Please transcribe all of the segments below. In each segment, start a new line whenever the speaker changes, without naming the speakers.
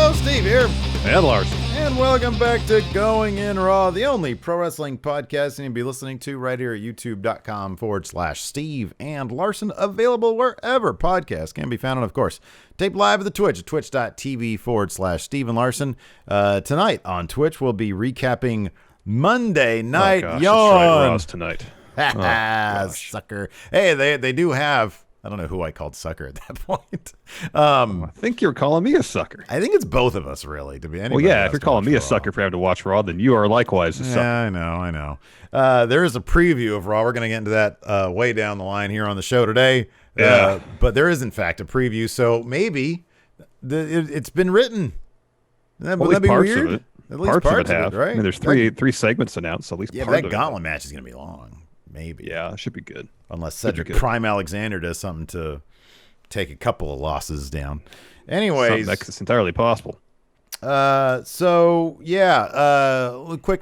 Hello, Steve here.
And Larson.
And welcome back to Going In Raw, the only pro wrestling podcast you'll be listening to right here at youtube.com/Steve and Larson, available wherever podcasts can be found. And of course, taped live at the Twitch at twitch.tv/Steve and Larson. Tonight on Twitch, we'll be recapping Monday Night
Yawn.
Yawn.
Raw's tonight.
Sucker. Hey, they do have... I don't know who I called sucker at that point.
I think you're calling me a sucker.
I think it's both of us, really. To be
Well, yeah, if you're calling me a sucker for having to watch Raw, then you are likewise a sucker.
Yeah, I know. There is a preview of Raw. We're going to get into that way down the line here on the show today.
Yeah.
But there is, in fact, a preview. So maybe it's been written. Would that be
parts
weird?
of it.
At least
Parts of it have.
right?
I mean, there's three segments announced, so at least
Yeah,
part
but
of
that
it.
gauntlet match is going to be long. Maybe.
Yeah, it should be good.
Unless Cedric Prime Alexander does something to take a couple of losses down. Anyways.
That's entirely possible.
Quick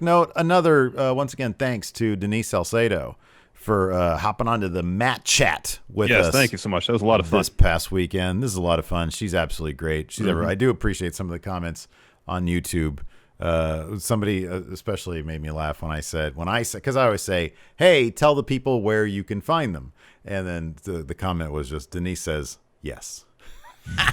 note. Another, once again, thanks to Denise Salcedo for hopping onto the Mat Chat with us.
Yes, thank you so much. That was a lot of fun.
This past weekend. This is a lot of fun. She's absolutely great. I do appreciate some of the comments on YouTube. Somebody especially made me laugh when I said, because I always say, hey, tell the people where you can find them. And then the comment was just, Denise says, yes.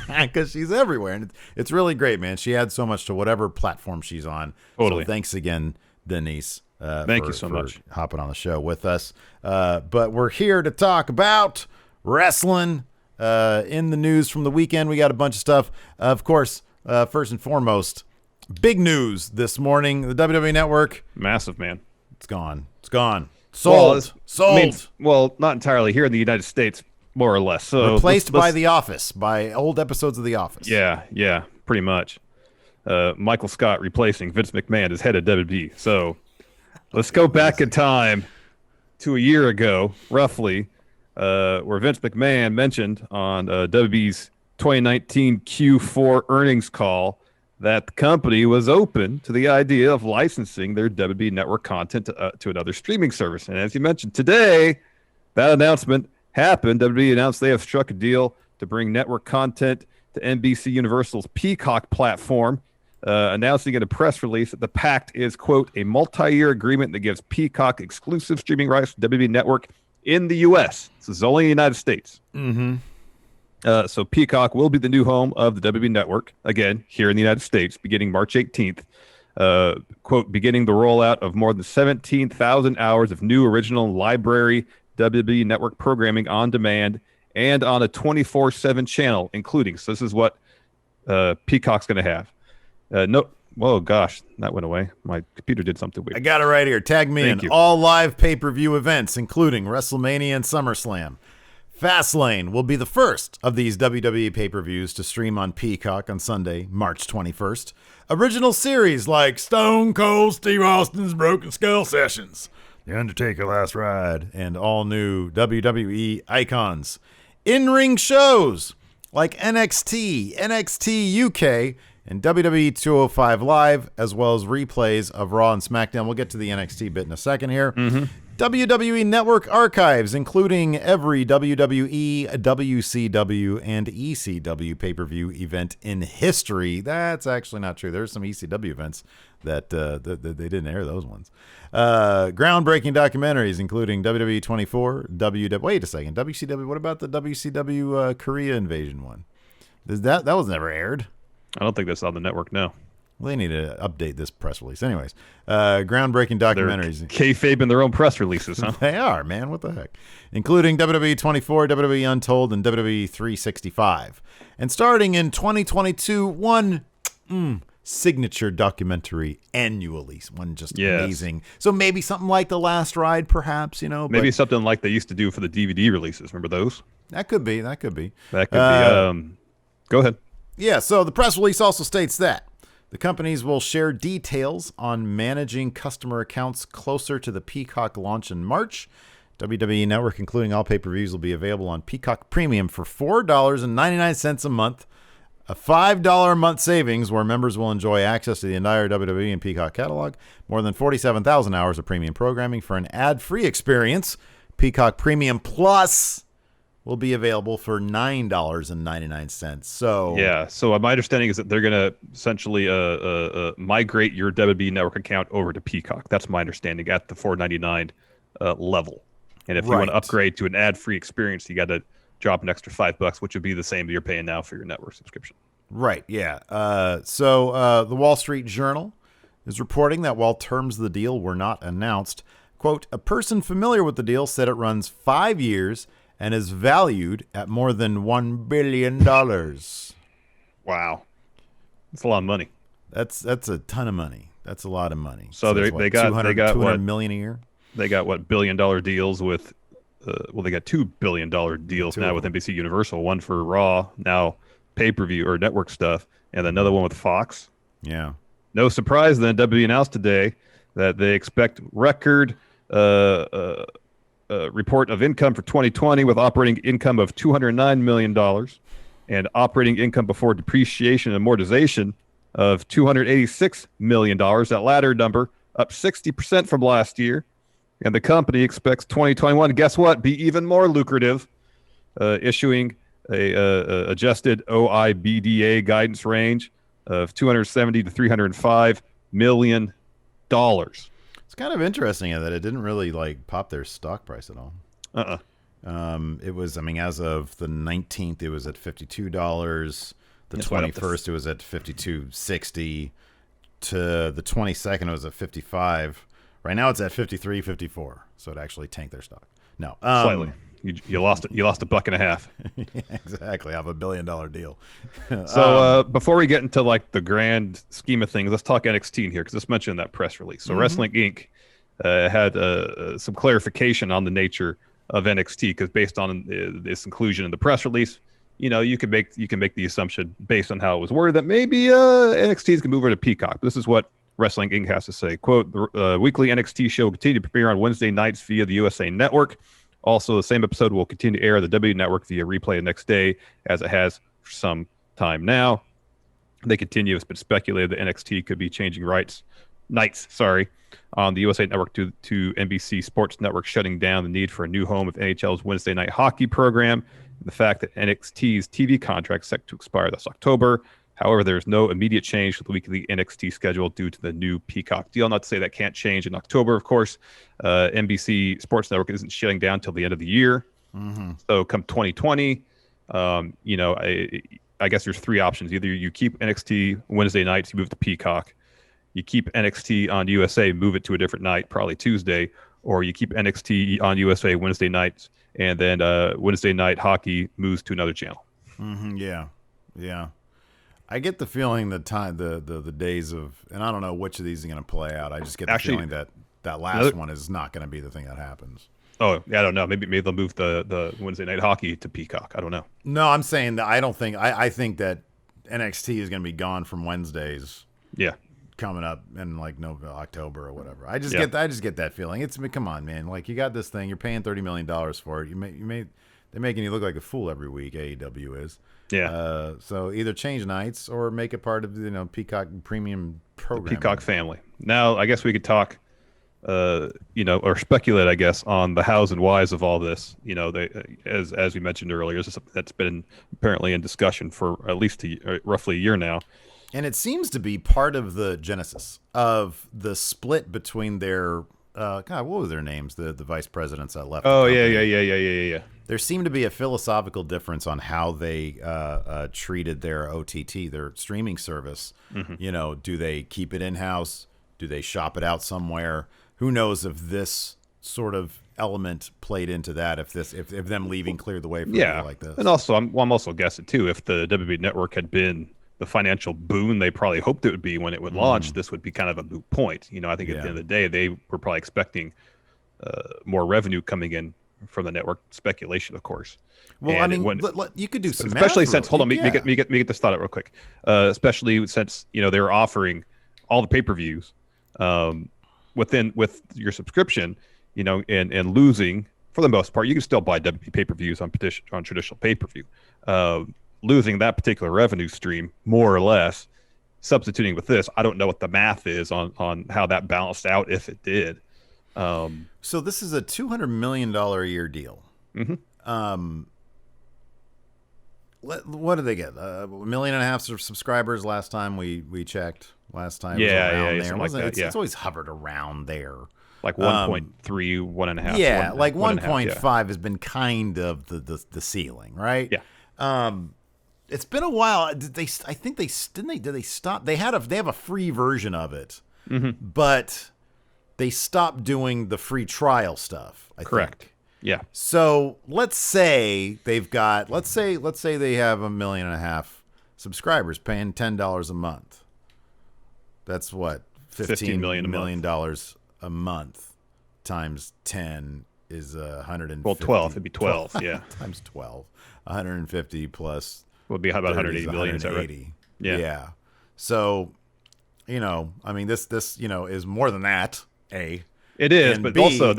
Because she's everywhere. And it's really great, man. She adds so much to whatever platform she's on.
Totally.
So thanks again, Denise.
Thank you so much.
Hopping on the show with us. But we're here to talk about wrestling. In the news from the weekend, we got a bunch of stuff. Of course, first and foremost, big news this morning. The WWE Network.
Massive, man.
It's gone. Sold. Sold.
Not entirely. Here in the United States, more or less. So
replaced by The Office, by old episodes of The Office.
Yeah, pretty much. Michael Scott replacing Vince McMahon as head of WWE. So let's go back in time to a year ago, roughly, where Vince McMahon mentioned on WWE's 2019 Q4 earnings call that the company was open to the idea of licensing their WWE Network content to another streaming service. And as you mentioned, today, that announcement happened. WWE announced they have struck a deal to bring network content to NBC Universal's Peacock platform, announcing in a press release that the pact is, quote, a multi-year agreement that gives Peacock exclusive streaming rights to WWE Network in the U.S. This is only in the United States.
Mm-hmm.
So Peacock will be the new home of the WWE Network, again, here in the United States, beginning March 18th. Quote, beginning the rollout of more than 17,000 hours of new original library WWE Network programming on demand and on a 24/7 channel, including. So this is what Peacock's going to have. Whoa, gosh, that went away. My computer did something weird.
I got it right here. Tag me
Thank
in.
you.
All live pay-per-view events, including WrestleMania and SummerSlam. Fastlane will be the first of these WWE pay-per-views to stream on Peacock on Sunday, March 21st. Original series like Stone Cold Steve Austin's Broken Skull Sessions, The Undertaker Last Ride, and all new WWE icons. In-ring shows like NXT, NXT UK, and WWE 205 Live, as well as replays of Raw and SmackDown. We'll get to the NXT bit in a second here.
Mm-hmm.
WWE Network archives, including every WWE, WCW, and ECW pay-per-view event in history. That's actually not true. There's some ECW events that they didn't air those ones. Groundbreaking documentaries, including WWE 24, wait a second, WCW. What about the WCW Korea invasion one? That was never aired.
I don't think that's on the network, no.
Well, they need to update this press release. Anyways, groundbreaking documentaries.
They're kayfabe in their own press releases, huh?
They are, man. What the heck? Including WWE 24, WWE Untold, and WWE 365. And starting in 2022, one signature documentary annually. One just amazing. So maybe something like The Last Ride, perhaps,
Maybe something like they used to do for the DVD releases. Remember those?
That could be.
That could be. Go ahead.
Yeah, so the press release also states that the companies will share details on managing customer accounts closer to the Peacock launch in March. WWE Network, including all pay-per-views, will be available on Peacock Premium for $4.99 a month, a $5 a month savings where members will enjoy access to the entire WWE and Peacock catalog, more than 47,000 hours of premium programming for an ad-free experience. Peacock Premium Plus will be available for $9.99. So
yeah. So my understanding is that they're going to essentially migrate your WWE Network account over to Peacock. That's my understanding at the $4.99 level. And if you want to upgrade to an ad-free experience, you got to drop an extra $5, which would be the same that you're paying now for your network subscription.
Right. Yeah. So the Wall Street Journal is reporting that while terms of the deal were not announced, quote, a person familiar with the deal said it runs 5 years and is valued at more than $1 billion.
Wow. That's a lot of money.
That's a ton of money. That's a lot of money.
So they got
$200 million a year.
They got what billion-dollar deals with they got $2 billion deals now with NBC Universal, one for Raw, now pay-per-view or network stuff, and another one with Fox.
Yeah.
No surprise then, WWE announced today that they expect record report of income for 2020 with operating income of $209 million and operating income before depreciation and amortization of $286 million. That latter number up 60% from last year. And the company expects 2021, guess what, be even more lucrative, issuing a adjusted OIBDA guidance range of $270 to $305 million.
It's kind of interesting that it didn't really like pop their stock price at all. It was, I mean, as of the 19th, it was at $52. The 21st, it was at $52.60. To the 22nd, it was at $55. Right now, it's at $53.54. So it actually tanked their stock. No,
slightly. You lost it. You lost $1.50.
Yeah, exactly. I have $1 billion deal.
So before we get into like the grand scheme of things, let's talk NXT in here because it's mentioned in that press release. So Wrestling Inc. Had some clarification on the nature of NXT because based on this inclusion in the press release, you know, you can make the assumption based on how it was worded that maybe NXT is going to move over to Peacock. This is what Wrestling Inc. has to say. Quote, the weekly NXT show will continue to premiere on Wednesday nights via the USA Network. Also, the same episode will continue to air on the W Network via replay the next day, as it has for some time now. They continue, it's been speculated that NXT could be changing nights on the USA Network to NBC Sports Network, shutting down the need for a new home of NHL's Wednesday night hockey program. And the fact that NXT's TV contract set to expire this October. However, there's no immediate change to the weekly NXT schedule due to the new Peacock deal. Not to say that can't change in October, of course. NBC Sports Network isn't shutting down till the end of the year. So come 2020, you know, I guess there's three options. Either you keep NXT Wednesday nights, you move to Peacock. You keep NXT on USA, move it to a different night, probably Tuesday. Or you keep NXT on USA Wednesday nights, and then Wednesday night hockey moves to another channel.
Yeah. I get the feeling the days of, and I don't know which of these are going to play out. I just get the feeling that last one is not going to be the thing that happens.
Oh, yeah, I don't know. Maybe they'll move the Wednesday night hockey to Peacock. I don't know.
No, I'm saying that I think that NXT is going to be gone from Wednesdays.
Yeah.
Coming up in like October or whatever. I just get that feeling. Come on, man. Like you got this thing, you're paying $30 million for it. They're making you look like a fool every week. AEW is.
Yeah.
So either change nights or make it part of Peacock premium program.
The Peacock family. Now, I guess we could talk, or speculate, I guess, on the hows and whys of all this. You know, as we mentioned earlier, this is something that's been apparently in discussion for at least roughly a year now.
And it seems to be part of the genesis of the split between their what were their names? The vice presidents that left.
Oh, yeah.
There seemed to be a philosophical difference on how they treated their OTT, their streaming service. You know, do they keep it in-house? Do they shop it out somewhere? Who knows if this sort of element played into that, if them leaving cleared the way for something like this.
And also, I'm also guessing, too, if the WWE Network had been the financial boon they probably hoped it would be when it would launch, this would be kind of a moot point. You know, I think at the end of the day, they were probably expecting more revenue coming in from the network. Speculation, of course.
Well, and I mean, you could do some
especially
math
since hold on, let me get this thought out real quick. Especially since they were offering all the pay-per-views with your subscription, and losing for the most part. You can still buy WWE pay-per-views on traditional pay-per-view. Losing that particular revenue stream, more or less, substituting with this, I don't know what the math is on how that balanced out, if it did.
So this is a $200 million a year deal. what did they get? 1.5 million subscribers last time we checked. Last time,
yeah,
there.
Something like that.
It's always hovered around there.
Like 1.3, 1.5.
Yeah, like
1.5
has been kind of the ceiling, right?
Yeah.
It's been a while. Did they stop? They have a free version of it, but they stopped doing the free trial stuff. I think.
Yeah.
So let's say they have 1.5 million subscribers paying $10 a month. That's what $15 million a month times 10 is 150.
Well, 12. It'd be 12. Yeah.
Times 12. 150 plus.
Would be about 180 million. Is that right?
Yeah. So, I mean, this is more than that. A.
It is,
and
but
B,
also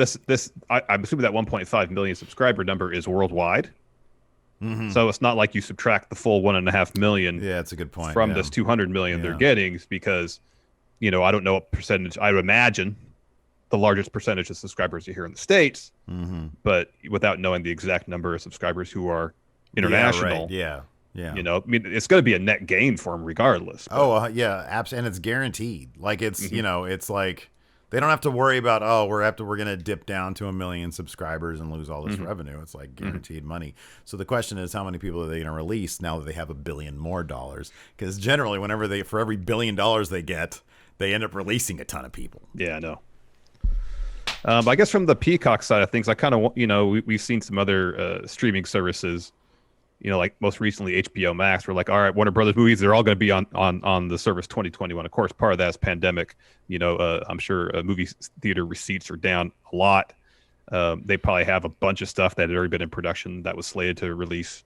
I'm assuming that 1.5 million subscriber number is worldwide. So it's not like you subtract the full 1.5 million.
Yeah, that's a good point.
From this 200 million they're getting, because I don't know what percentage. I would imagine the largest percentage of subscribers are here in the States, but without knowing the exact number of subscribers who are international.
Yeah.
I mean, it's going to be a net gain for them regardless.
But. And it's guaranteed. Like it's it's like they don't have to worry about we're going to dip down to 1 million subscribers and lose all this revenue. It's like guaranteed money. So the question is, how many people are they going to release now that they have $1 billion more? Because generally, for every $1 billion they get, they end up releasing a ton of people.
Yeah, I know. I guess from the Peacock side of things, I kind of we've seen some other streaming services. Like most recently HBO Max, we're like, all right, Warner Brothers movies, they're all going to be on the service 2021. Of course, part of that is pandemic. I'm sure movie theater receipts are down a lot. They probably have a bunch of stuff that had already been in production that was slated to release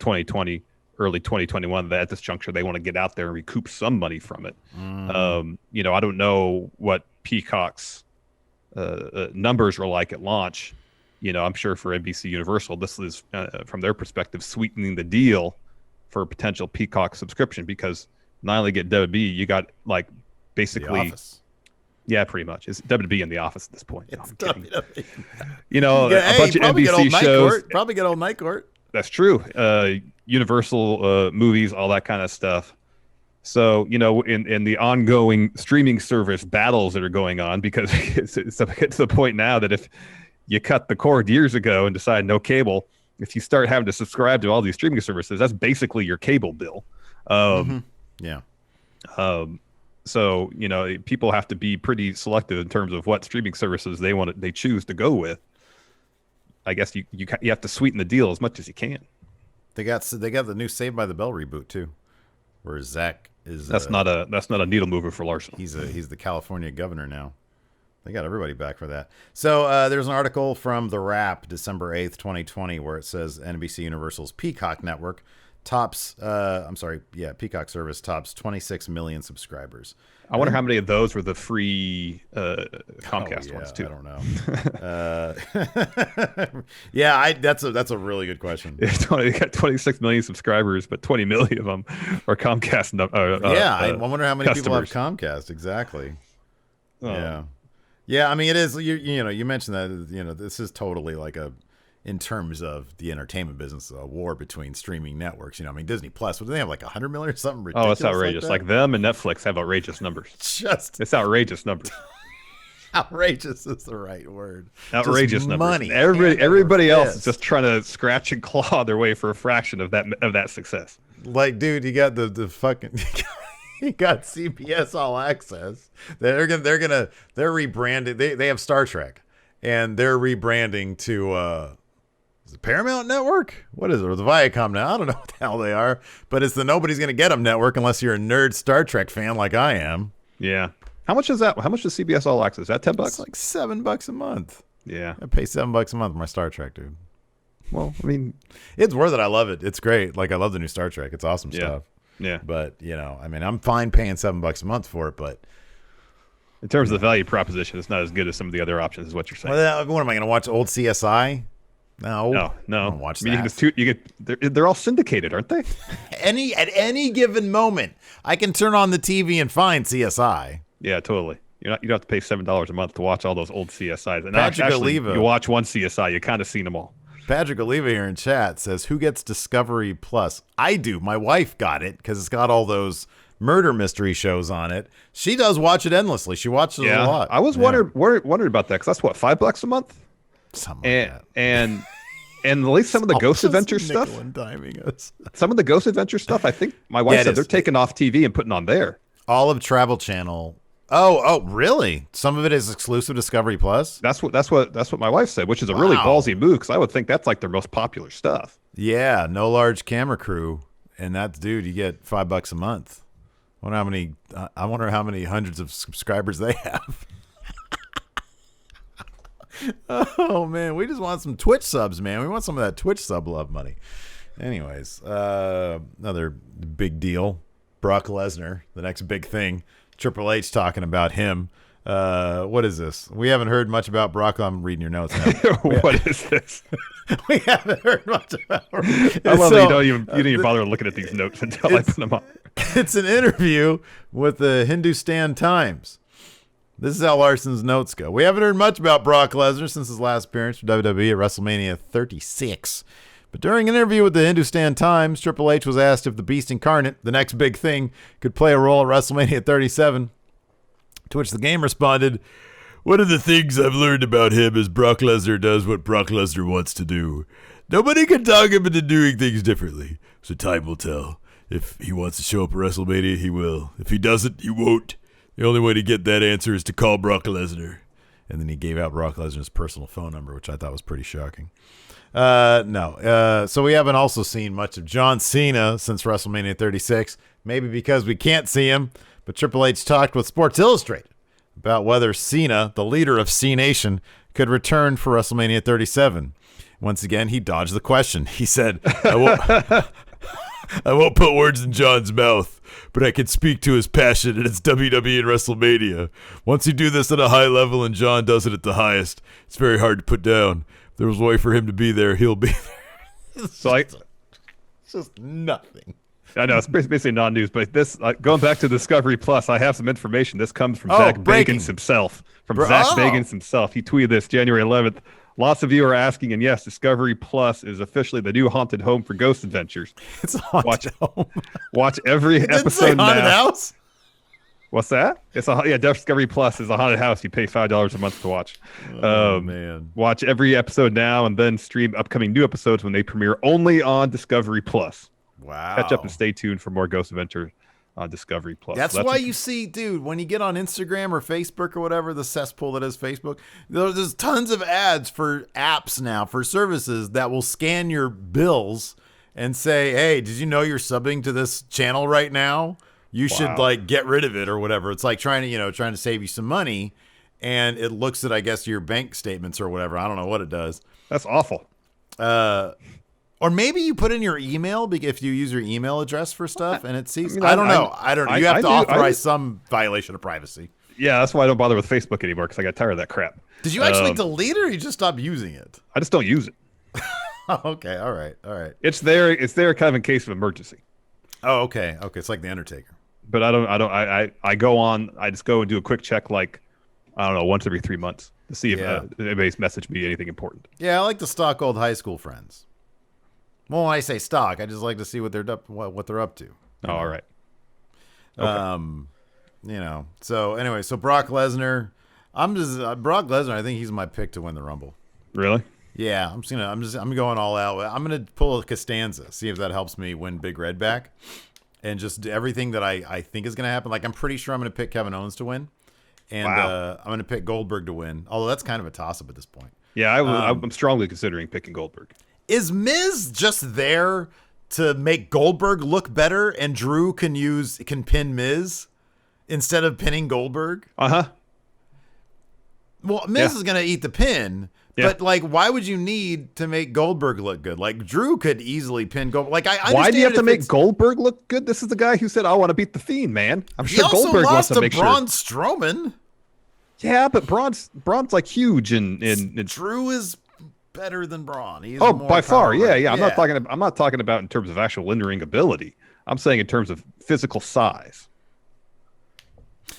2020, early 2021. That at this juncture, they want to get out there and recoup some money from it. I don't know what Peacock's numbers are like at launch. I'm sure for NBC Universal, this is, from their perspective, sweetening the deal for a potential Peacock subscription, because not only get WWE, you got like basically,
The Office.
Yeah, pretty much. It's WWE in The Office at this point.
It's
No, I'm kidding.
WWE.
A bunch of NBC shows.
Probably get old Night Court.
That's true. Universal movies, all that kind of stuff. So, in the ongoing streaming service battles that are going on, because it's to the point now that if you cut the cord years ago and decide no cable, if you start having to subscribe to all these streaming services, that's basically your cable bill.
Yeah.
So, people have to be pretty selective in terms of what streaming services they choose to go with. I guess you have to sweeten the deal as much as you can.
They got the new Saved by the Bell reboot too, where Zach is.
That's not a needle mover for Larson.
He's the California governor now. They got everybody back for that. So there's an article from The Wrap, December 8th, 2020, where it says NBC Universal's Peacock network Peacock service tops 26 million subscribers.
I wonder how many of those were the free Comcast ones too.
I don't know. That's a really good question.
They got 26 million subscribers, but 20 million of them are Comcast.
I wonder how many
customers.
people have Comcast. Exactly. Yeah. I mean, it is. You mentioned that. This is totally like in terms of the entertainment business, a war between streaming networks. I mean, Disney Plus, what do they have, like 100 million or something ridiculous?
Oh, it's outrageous. Like them and Netflix have outrageous numbers. It's outrageous numbers.
Outrageous is the right word.
Outrageous
just
numbers.
Money.
Everybody else is just trying to scratch and claw their way for a fraction of that success.
Like, dude, you got the fucking. You got CBS All Access. They're rebranding. They have Star Trek, and they're rebranding to. Is it Paramount Network? What is it? Or the Viacom now? I don't know what the hell they are, but it's the Nobody's Gonna Get 'Em network unless you're a nerd Star Trek fan like I am.
Yeah. How much is that? How much is CBS All Access? Is that $10?
It's like $7 a month.
Yeah.
I pay $7 a month for my Star Trek, dude.
Well, I mean,
it's worth it. I love it. It's great. Like, I love the new Star Trek. It's awesome stuff.
Yeah.
But, I mean, I'm fine paying $7 a month for it, but
in terms of the value proposition, it's not as good as some of the other options, is what you're saying.
Well, what am I going to watch? Old CSI? No.
I don't
watch
that. They're all syndicated, aren't they?
At any given moment, I can turn on the TV and find CSI.
Yeah, totally. You don't have to pay $7 a month to watch all those old CSIs. And
Patrick
actually,
Oliva.
You watch one CSI, you kind of seen them all.
Patrick Oliva here in chat says, who gets Discovery Plus? I do. My wife got it because it's got all those murder mystery shows on it. She does watch it endlessly. She watches it a lot.
I was wondering about that because that's what, $5 a month?
Something like that.
And at least some of the Ghost Adventure stuff. Some of the Ghost Adventure stuff, I think my wife said they're taking off TV and putting on there.
Olive Travel Channel. Oh, really? Some of it is exclusive Discovery Plus?
That's what my wife said, which is a really ballsy move because I would think that's like their most popular stuff.
Yeah, no large camera crew, and that's dude, you get $5 a month. I wonder how many hundreds of subscribers they have. Oh man, we just want some Twitch subs, man. We want some of that Twitch sub love money. Anyways, another big deal. Brock Lesnar, the next big thing. Triple H talking about him. What is this? We haven't heard much about Brock. I'm reading your notes now.
What is this?
We haven't heard much about him.
I love that you don't even bother looking at these notes until I put them up.
It's an interview with the Hindustan Times. This is how Larson's notes go. We haven't heard much about Brock Lesnar since his last appearance for WWE at WrestleMania 36. But during an interview with the Hindustan Times, Triple H was asked if the Beast Incarnate, the next big thing, could play a role at WrestleMania 37. To which the game responded, "One of the things I've learned about him is Brock Lesnar does what Brock Lesnar wants to do. Nobody can talk him into doing things differently. So time will tell. If he wants to show up at WrestleMania, he will. If he doesn't, he won't. The only way to get that answer is to call Brock Lesnar." And then he gave out Brock Lesnar's personal phone number, which I thought was pretty shocking. So we haven't also seen much of John Cena since WrestleMania 36, maybe because we can't see him, but Triple H talked with Sports Illustrated about whether Cena, the leader of C Nation, could return for WrestleMania 37. Once again, he dodged the question. He said, I won't put words in John's mouth, but I can speak to his passion, and it's WWE and WrestleMania. Once you do this at a high level and John does it at the highest, it's very hard to put down. If there was a way for him to be there, he'll be there. It's just nothing.
I know, it's basically non-news, but this, going back to Discovery Plus, I have some information. This comes from Zach Bagans himself. Zach Bagans himself. He tweeted this January 11th. Lots of you are asking, and yes, Discovery Plus is officially the new haunted home for Ghost Adventures.
It's a haunted home.
Watch every episode
say haunted
now.
House?
What's that? Discovery Plus is a haunted house. You pay $5 a month to watch.
Oh man!
Watch every episode now, and then stream upcoming new episodes when they premiere only on Discovery Plus.
Wow!
Catch up and stay tuned for more Ghost Adventure on Discovery Plus.
That's why you see, dude, when you get on Instagram or Facebook or whatever, the cesspool that is Facebook, there's tons of ads for apps now, for services that will scan your bills and say, hey, did you know you're subbing to this channel right now? You should like get rid of it or whatever. It's like trying to save you some money, and it looks at, I guess, your bank statements or whatever. I don't know what it does.
That's awful.
Or maybe you put in your email if you use your email address for stuff, and it sees. I don't know. You have to authorize some violation of privacy.
Yeah, that's why I don't bother with Facebook anymore, because I got tired of that crap.
Did you actually delete it, or you just stopped using it?
I just don't use it.
Okay, all right.
It's there kind of in case of emergency.
Oh, okay. It's like The Undertaker.
But I go on. I just go and do a quick check, like, I don't know, once every 3 months to see if anybody's messaged me anything important.
Yeah, I like to stalk old high school friends. Well, when I say stalk, I just like to see what they're up to.
Oh, all right.
Okay. So anyway, so Brock Lesnar, Brock Lesnar. I think he's my pick to win the Rumble.
Really?
Yeah, I'm going all out. I'm gonna pull a Costanza, see if that helps me win Big Red back, and just everything that I think is gonna happen. Like, I'm pretty sure I'm gonna pick Kevin Owens to win, and I'm gonna pick Goldberg to win. Although that's kind of a toss up at this point.
Yeah, I'm strongly considering picking Goldberg.
Is Miz just there to make Goldberg look better, and Drew can pin Miz instead of pinning Goldberg?
Uh-huh.
Well, Miz is going to eat the pin, but like, why would you need to make Goldberg look good? Like, Drew could easily pin Goldberg. Like,
why do you have to make Goldberg look good? This is the guy who said, "I want to beat the Fiend, man." I'm sure Goldberg wants to make sure.
He also lost to Braun Strowman.
Yeah, but Braun's like huge, and
Drew is better than Braun. He's
by far. Yeah. I'm not talking about in terms of actual in-ring ability. I'm saying in terms of physical size.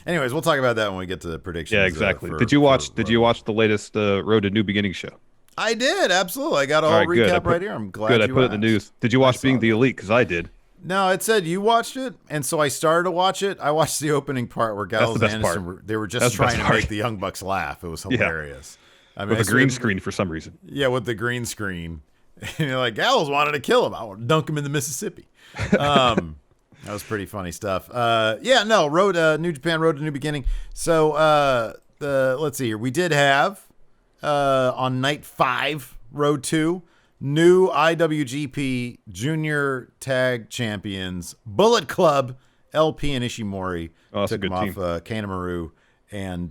Anyways, we'll talk about that when we get to the predictions.
Yeah, exactly. Did you watch the latest Road to New Beginning show?
I did, absolutely. I got a
All
whole
right, good.
recap right here. I'm glad
Good. I
you
put it in the
asked.
news. Did you watch
saw
Being the
that.
Elite? Because I did.
No, it said you watched it, and so I started to watch it. I watched the opening part where Gallows
the best
and
part.
Anderson they were just
That's the best
trying to
part.
make the Young Bucks laugh. It was hilarious. I mean,
With
I
a green
swear-
screen for some reason.
Yeah, with the green screen. And you're like, Gallows wanted to kill him. I want to dunk him in the Mississippi. That was pretty funny stuff. New Japan Road to New Beginning. So let's see here. We did have on night 5, Road 2, new IWGP Junior Tag Champions Bullet Club, LP and Ishimori.
Oh, that's a
took
good
them
team.
off Kanemaru and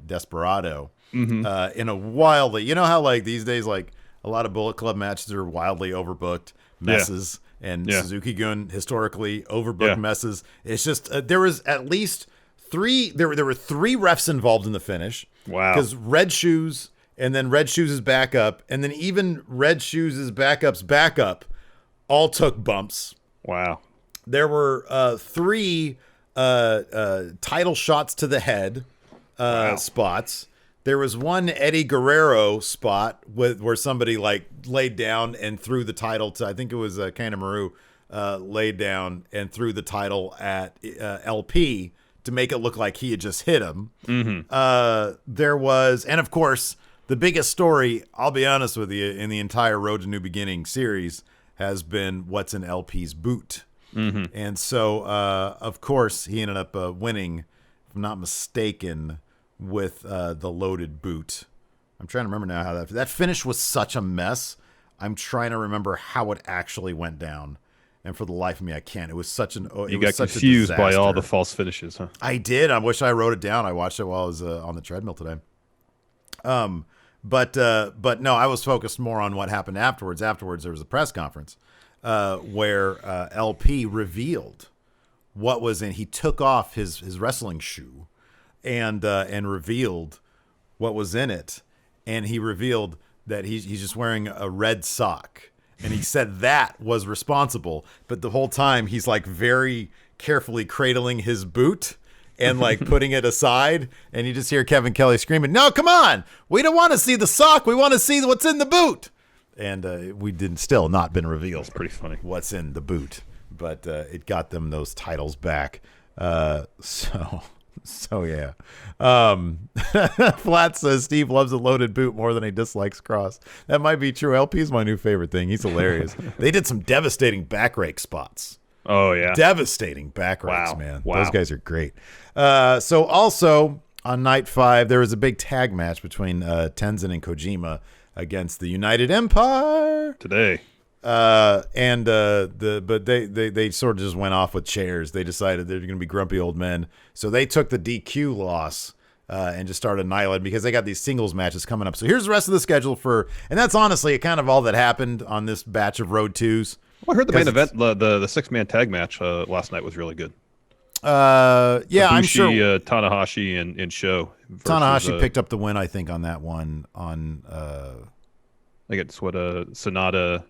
Desperado. In a wildly, you know how like these days, like a lot of Bullet Club matches are wildly overbooked messes, and Suzuki Gun historically overbooked messes. It's just there was at least 3. There were 3 refs involved in the finish.
Wow.
Because Red Shoes and then Red Shoes' backup, and then even Red Shoes' backup's backup, all took bumps.
Wow.
There were 3 title shots to the head spots. There was one Eddie Guerrero spot where somebody like laid down and threw the title to, I think it was Kanemaru, laid down and threw the title at LP to make it look like he had just hit him. There was, and of course, the biggest story, I'll be honest with you, in the entire Road to New Beginning series has been what's in LP's boot. And so, of course, he ended up winning, if I'm not mistaken, with the loaded boot. I'm trying to remember now how that finish was such a mess. I'm trying to remember how it actually went down, and for the life of me, I can't. It was such an
You got confused by all the false finishes, huh?
I did. I wish I wrote it down. I watched it while I was on the treadmill today. But no, I was focused more on what happened afterwards. Afterwards, there was a press conference where LP revealed what was in. He took off his wrestling shoe and revealed what was in it, and he revealed that he's just wearing a red sock, and he said that was responsible, but the whole time he's like very carefully cradling his boot and like putting it aside, and you just hear Kevin Kelly screaming, "No, come on, we don't want to see the sock, we want to see what's in the boot." And we did still not been revealed.
That's pretty funny.
What's in the boot, but it got them those titles back. So yeah. Flat says Steve loves a loaded boot more than he dislikes Cross. That might be true. LP's my new favorite thing. He's hilarious. They did some devastating back rake spots.
Oh yeah.
Devastating back rakes,
Wow.
man.
Wow.
Those guys are great. So also on night 5, there was a big tag match between Tenzin and Kojima against the United Empire.
Today.
But they sort of just went off with chairs. They decided they're going to be grumpy old men, so they took the DQ loss and just started annihilating because they got these singles matches coming up. So here's the rest of the schedule and that's honestly kind of all that happened on this batch of Road 2s.
Well, I heard the main event, the 6-man tag match last night was really good.
Yeah,
Ibushi,
I'm sure
Tanahashi and Sho.
Tanahashi picked up the win, I think, on that one.
I think it's what Sonata,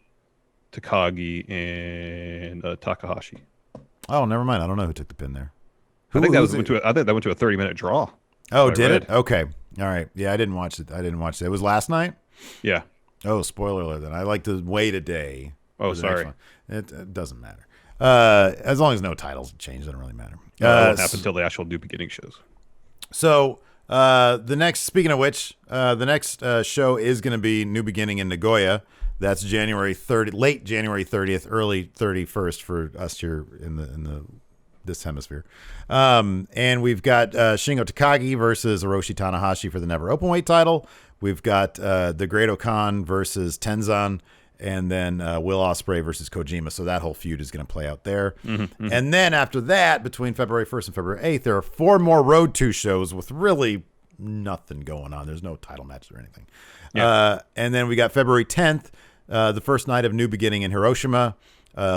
Takagi, and Takahashi.
Oh, never mind. I don't know who took the pin there.
I think that went to a 30-minute draw.
Oh, did it? Okay. All right. Yeah, I didn't watch it. It was last night?
Yeah.
Oh, spoiler alert then. I like to wait a day.
Oh, sorry.
It doesn't matter. As long as no titles change, it doesn't really matter.
It won't happen until the actual New Beginning shows.
So, speaking of which, the next show is going to be New Beginning in Nagoya. That's late January 30th, early 31st for us here in this hemisphere. And we've got Shingo Takagi versus Hiroshi Tanahashi for the Never Openweight title. We've got the Great Okan versus Tenzan, and then Will Ospreay versus Kojima. So that whole feud is going to play out there. And then after that, between February 1st and February 8th, there are 4 more Road 2 shows with really nothing going on. There's no title matches or anything. Yeah. And then we got February 10th, the first night of New Beginning in Hiroshima,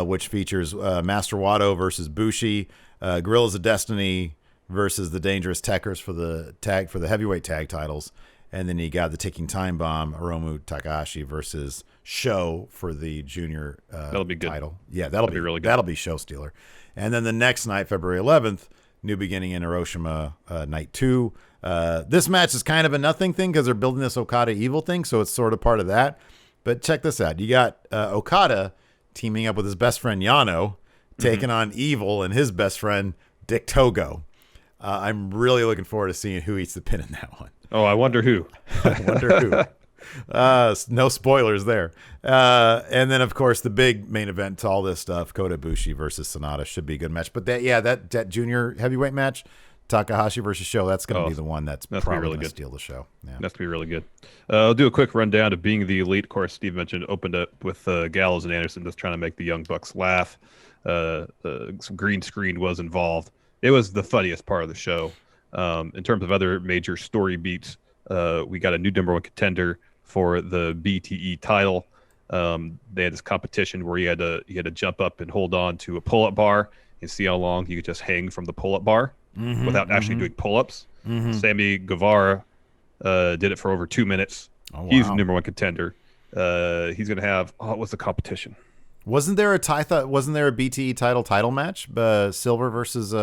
which features Master Wato versus Bushi, Guerrillas of Destiny versus the Dangerous Tekkers for the heavyweight tag titles. And then you got the Ticking Time Bomb, Hiromu Takahashi versus Sho for the junior
that'll be good.
title. Yeah, that'll be
really good.
That'll be Show Stealer. And then the next night, February 11th, New Beginning in Hiroshima Night 2. This match is kind of a nothing thing because they're building this Okada Evil thing, so it's sort of part of that. But check this out. You got Okada teaming up with his best friend Yano, taking on Evil and his best friend Dick Togo. I'm really looking forward to seeing who eats the pin in that one.
Oh, I wonder who.
I wonder who. No spoilers there. And then, of course, the big main event to all this stuff, Kota Ibushi versus Sonata, should be a good match. But that junior heavyweight match, Takahashi versus Show, that's going to be the one that's probably really going to steal the show. Yeah.
That's going to be really good. I'll do a quick rundown of Being the Elite. Of course, Steve mentioned opened up with Gallows and Anderson just trying to make the Young Bucks laugh. Some green screen was involved. It was the funniest part of the show. In terms of other major story beats, we got a new number one contender for the BTE title. They had this competition where you had to jump up and hold on to a pull-up bar and see how long you could just hang from the pull-up bar without actually doing pull-ups. Sammy Guevara did it for over 2 minutes. Oh, wow. He's the number one contender. He's going to have what's the competition?
Wasn't there a BTE title match? Silver versus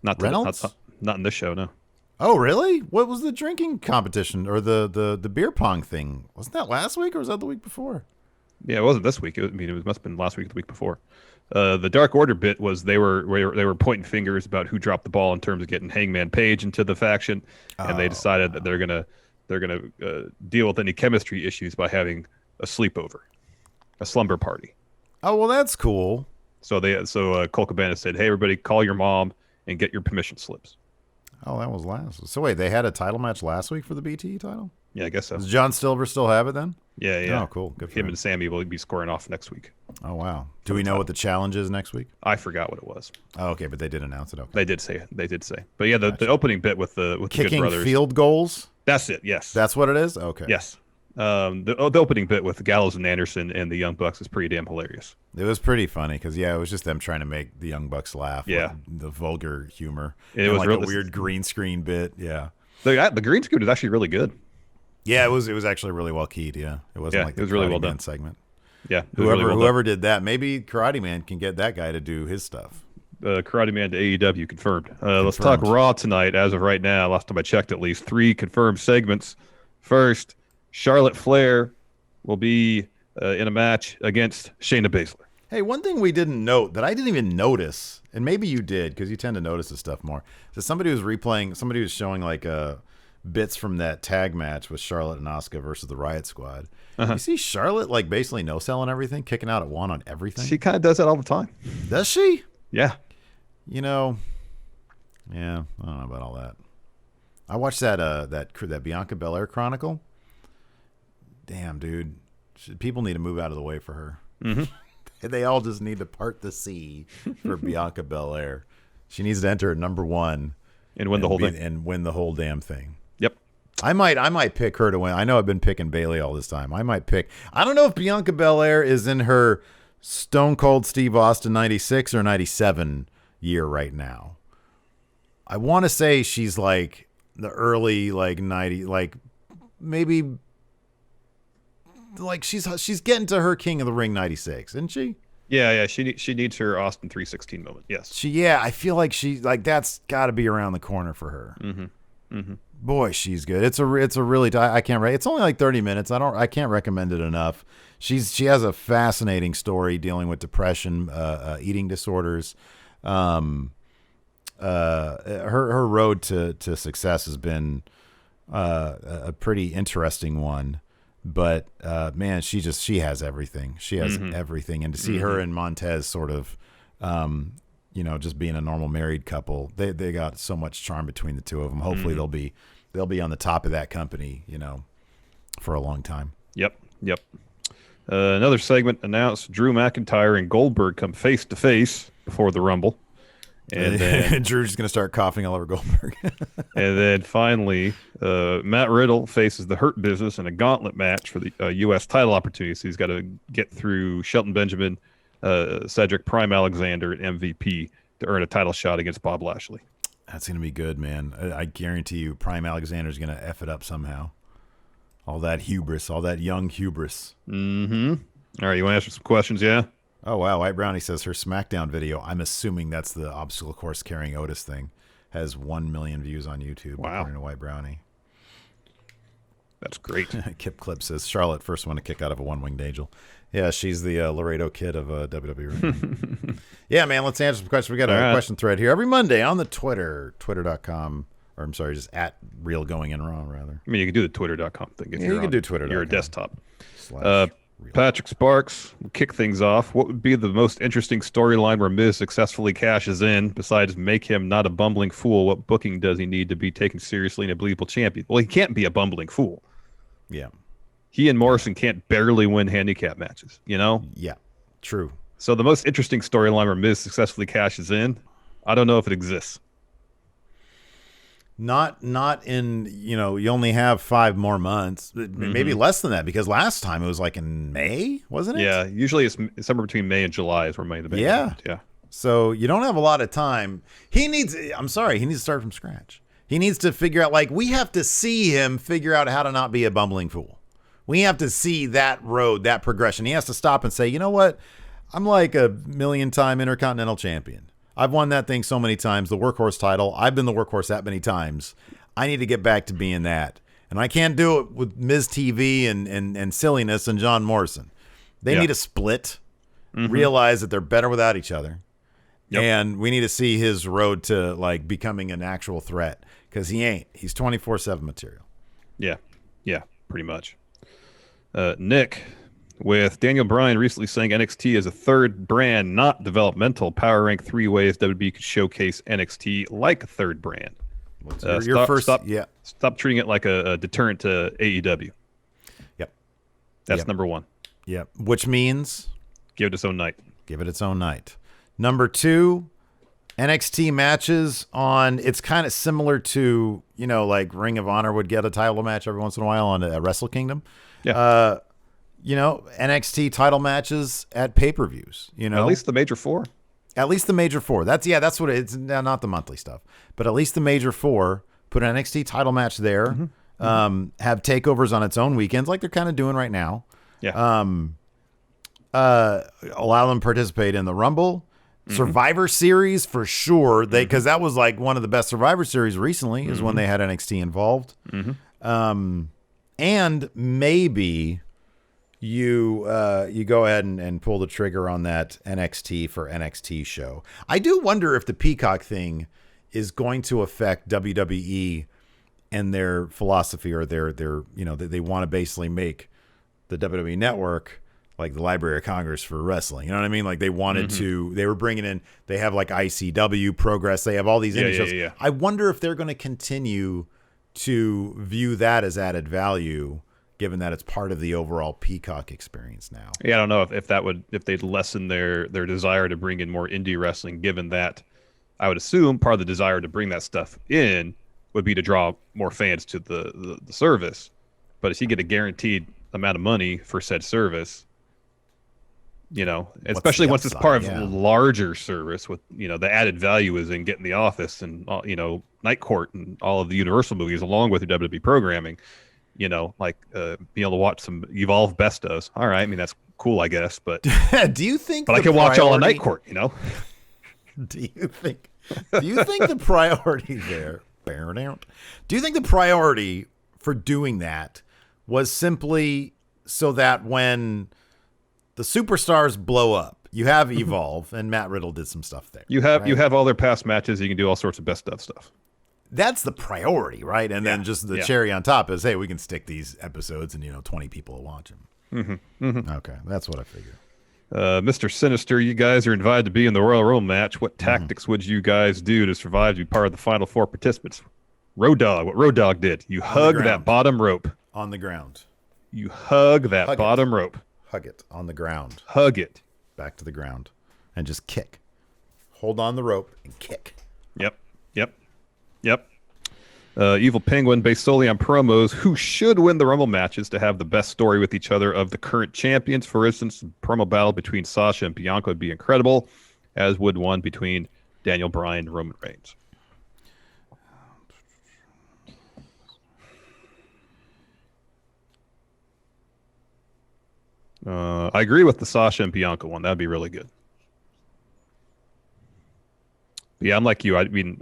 Reynolds?
Not in this show, no.
Oh, really? What was the drinking competition or the beer pong thing? Wasn't that last week or was that the week before?
Yeah, it wasn't this week. It must have been last week or the week before. The Dark Order bit was they were pointing fingers about who dropped the ball in terms of getting Hangman Page into the faction, and they decided that they're gonna deal with any chemistry issues by having a sleepover, a slumber party.
Oh, well, that's cool.
So Colt Cabana said, "Hey, everybody, call your mom and get your permission slips."
Oh, that was last. So wait, they had a title match last week for the BTE title?
Yeah, I guess so.
Does John Silver still have it then?
Yeah.
Oh, cool. Good for
him and Sammy will be scoring off next week.
Oh, wow. Do we know what the challenge is next week?
I forgot what it was.
Oh, okay, but they did announce it. Okay.
They did say it. But yeah, the opening bit with the
Kicking
Good Brothers.
field goals?
That's it, yes.
That's what it is? Okay.
Yes. The opening bit with Gallows and Anderson and the Young Bucks is pretty damn hilarious.
It was pretty funny because, it was just them trying to make the Young Bucks laugh.
Yeah.
The vulgar humor.
It was
like a weird green screen bit. Yeah.
The green screen was actually really good.
Yeah, it was actually really well keyed. Yeah. It wasn't like the
it was really well
Man
done
segment.
Yeah.
Whoever did that, maybe Karate Man can get that guy to do his stuff.
Karate Man to AEW confirmed. Let's talk Raw tonight. As of right now, last time I checked, at least 3 confirmed segments. First, Charlotte Flair will be in a match against Shayna Baszler.
Hey, one thing we didn't note that I didn't even notice, and maybe you did because you tend to notice this stuff more. So somebody was showing like bits from that tag match with Charlotte and Asuka versus the Riot Squad. You see Charlotte like basically no selling everything, kicking out at one on everything.
She kind of does that all the time.
Does she?
Yeah.
I don't know about all that. I watched that Bianca Belair Chronicle. Damn, dude. People need to move out of the way for her. They all just need to part the sea for Bianca Belair. She needs to enter at number 1
and win the whole thing.
And win the whole damn thing.
Yep.
I might pick her to win. I know I've been picking Bayley all this time. I don't know if Bianca Belair is in her Stone Cold Steve Austin 96 or 97 year right now. I want to say she's like the early like 90, like maybe like she's getting to her King of the Ring 96, isn't she?
Yeah. She needs her Austin 316 moment. Yes.
I feel like that's got to be around the corner for her. Boy, she's good. It's a really I can't. It's only like 30 minutes. I can't recommend it enough. She has a fascinating story dealing with depression, eating disorders. Her road to success has been a pretty interesting one. But man, she has everything. She has everything, and to see her and Montez sort of, just being a normal married couple, they got so much charm between the two of them. Hopefully, they'll be on the top of that company, for a long time.
Yep. Another segment announced: Drew McIntyre and Goldberg come face to face before the Rumble. And then
Drew's just going to start coughing all over Goldberg.
And then finally, Matt Riddle faces the Hurt Business in a gauntlet match for the U.S. title opportunity. So he's got to get through Shelton Benjamin, Cedric Prime Alexander, and MVP to earn a title shot against Bob Lashley.
That's going to be good, man. I guarantee you Prime Alexander's going to F it up somehow. All that hubris, all that young hubris.
All right, you want to answer some questions, yeah?
Oh, wow. White Brownie says her SmackDown video, I'm assuming that's the obstacle course carrying Otis thing, has 1 million views on YouTube,
Wow.
according to White Brownie.
That's great.
Kip Clip says, Charlotte, first one to kick out of a one-winged angel. Yeah, she's the Laredo Kid of WWE. Yeah, man, let's answer some questions. We got a question thread here every Monday on the twitter.com, or I'm sorry, just at Real Going In Raw, rather.
I mean, you can do the twitter.com thing if
you can do Twitter.
You're a desktop.
/
Patrick Sparks, we'll kick things off. What would be the most interesting storyline where Miz successfully cashes in, besides make him not a bumbling fool? What booking does he need to be taken seriously and a believable champion? Well, he can't be a bumbling fool.
Yeah.
He and Morrison can't barely win handicap matches, you know?
Yeah, true.
So the most interesting storyline where Miz successfully cashes in, I don't know if it exists.
Not in, you only have 5 more months, maybe less than that, because last time it was like in May, wasn't it?
Yeah, usually it's somewhere between May and July is where Money in the Bank happens. Yeah.
So you don't have a lot of time. He needs to start from scratch. He needs to figure out, we have to see him figure out how to not be a bumbling fool. We have to see that road, that progression. He has to stop and say, you know what? I'm like a 1,000,000-time Intercontinental Champion. I've won that thing so many times, the workhorse title. I've been the workhorse that many times. I need to get back to being that. And I can't do it with Miz TV and silliness and John Morrison. They need to split, realize that they're better without each other. Yep. And we need to see his road to becoming an actual threat, because he ain't. He's 24/7 material.
Yeah, pretty much. Nick, with Daniel Bryan recently saying NXT is a third brand, not developmental, power rank 3 ways WWE could showcase NXT like a third brand. Stop treating it like a deterrent to AEW.
Yep.
That's number 1.
Yep. Which means
give it its own night.
Give it its own night. Number 2, NXT matches it's kind of similar to, Ring of Honor would get a title match every once in a while on Wrestle Kingdom.
Yeah.
NXT title matches at pay-per-views,
At least the major 4.
At least the major 4. That's what it's not the monthly stuff, but at least the major 4, put an NXT title match there, have takeovers on its own weekends like they're kind of doing right now.
Yeah.
Allow them to participate in the Rumble, Survivor Series for sure. Because that was one of the best Survivor Series recently is when they had NXT involved. And maybe you go ahead and pull the trigger on that NXT for NXT show. I do wonder if the Peacock thing is going to affect WWE and their philosophy, or their they want to basically make the WWE network like the Library of Congress for wrestling. You know what I mean? They wanted to, they were bringing in, they have ICW, Progress, they have all these indie shows.
Yeah.
I wonder if they're going to continue to view that as added value, given that it's part of the overall Peacock experience now.
Yeah, I don't know if they'd lessen their desire to bring in more indie wrestling, given that I would assume part of the desire to bring that stuff in would be to draw more fans to the service. But if you get a guaranteed amount of money for said service, especially once it's part of a larger service with, the added value is in getting The Office and, Night Court and all of the Universal movies along with your WWE programming, being able to watch some Evolve Best ofs. All right. I mean, that's cool, I guess, but
do you think,
but I can watch all of Night Court,
Do you think the priority there, do you think the priority for doing that was simply so that when the superstars blow up, you have Evolve, and Matt Riddle did some stuff there.
You have all their past matches. You can do all sorts of best of stuff.
That's the priority, right? And then just the cherry on top is, hey, we can stick these episodes and 20 people will watch them. Okay, that's what I figured.
Mr. Sinister, you guys are invited to be in the Royal Rumble match. What tactics would you guys do to survive to be part of the final 4 participants? Road Dogg, what Road Dogg did. You hug that bottom rope.
On the ground.
You hug that bottom rope.
Hug it on the ground.
Hug it.
Back to the ground. And just kick. Hold on the rope and kick.
Yep. Evil Penguin, based solely on promos, who should win the Rumble matches to have the best story with each other of the current champions? For instance, promo battle between Sasha and Bianca would be incredible, as would one between Daniel Bryan and Roman Reigns. I agree with the Sasha and Bianca one. That'd be really good. But yeah, I'm like you. I mean,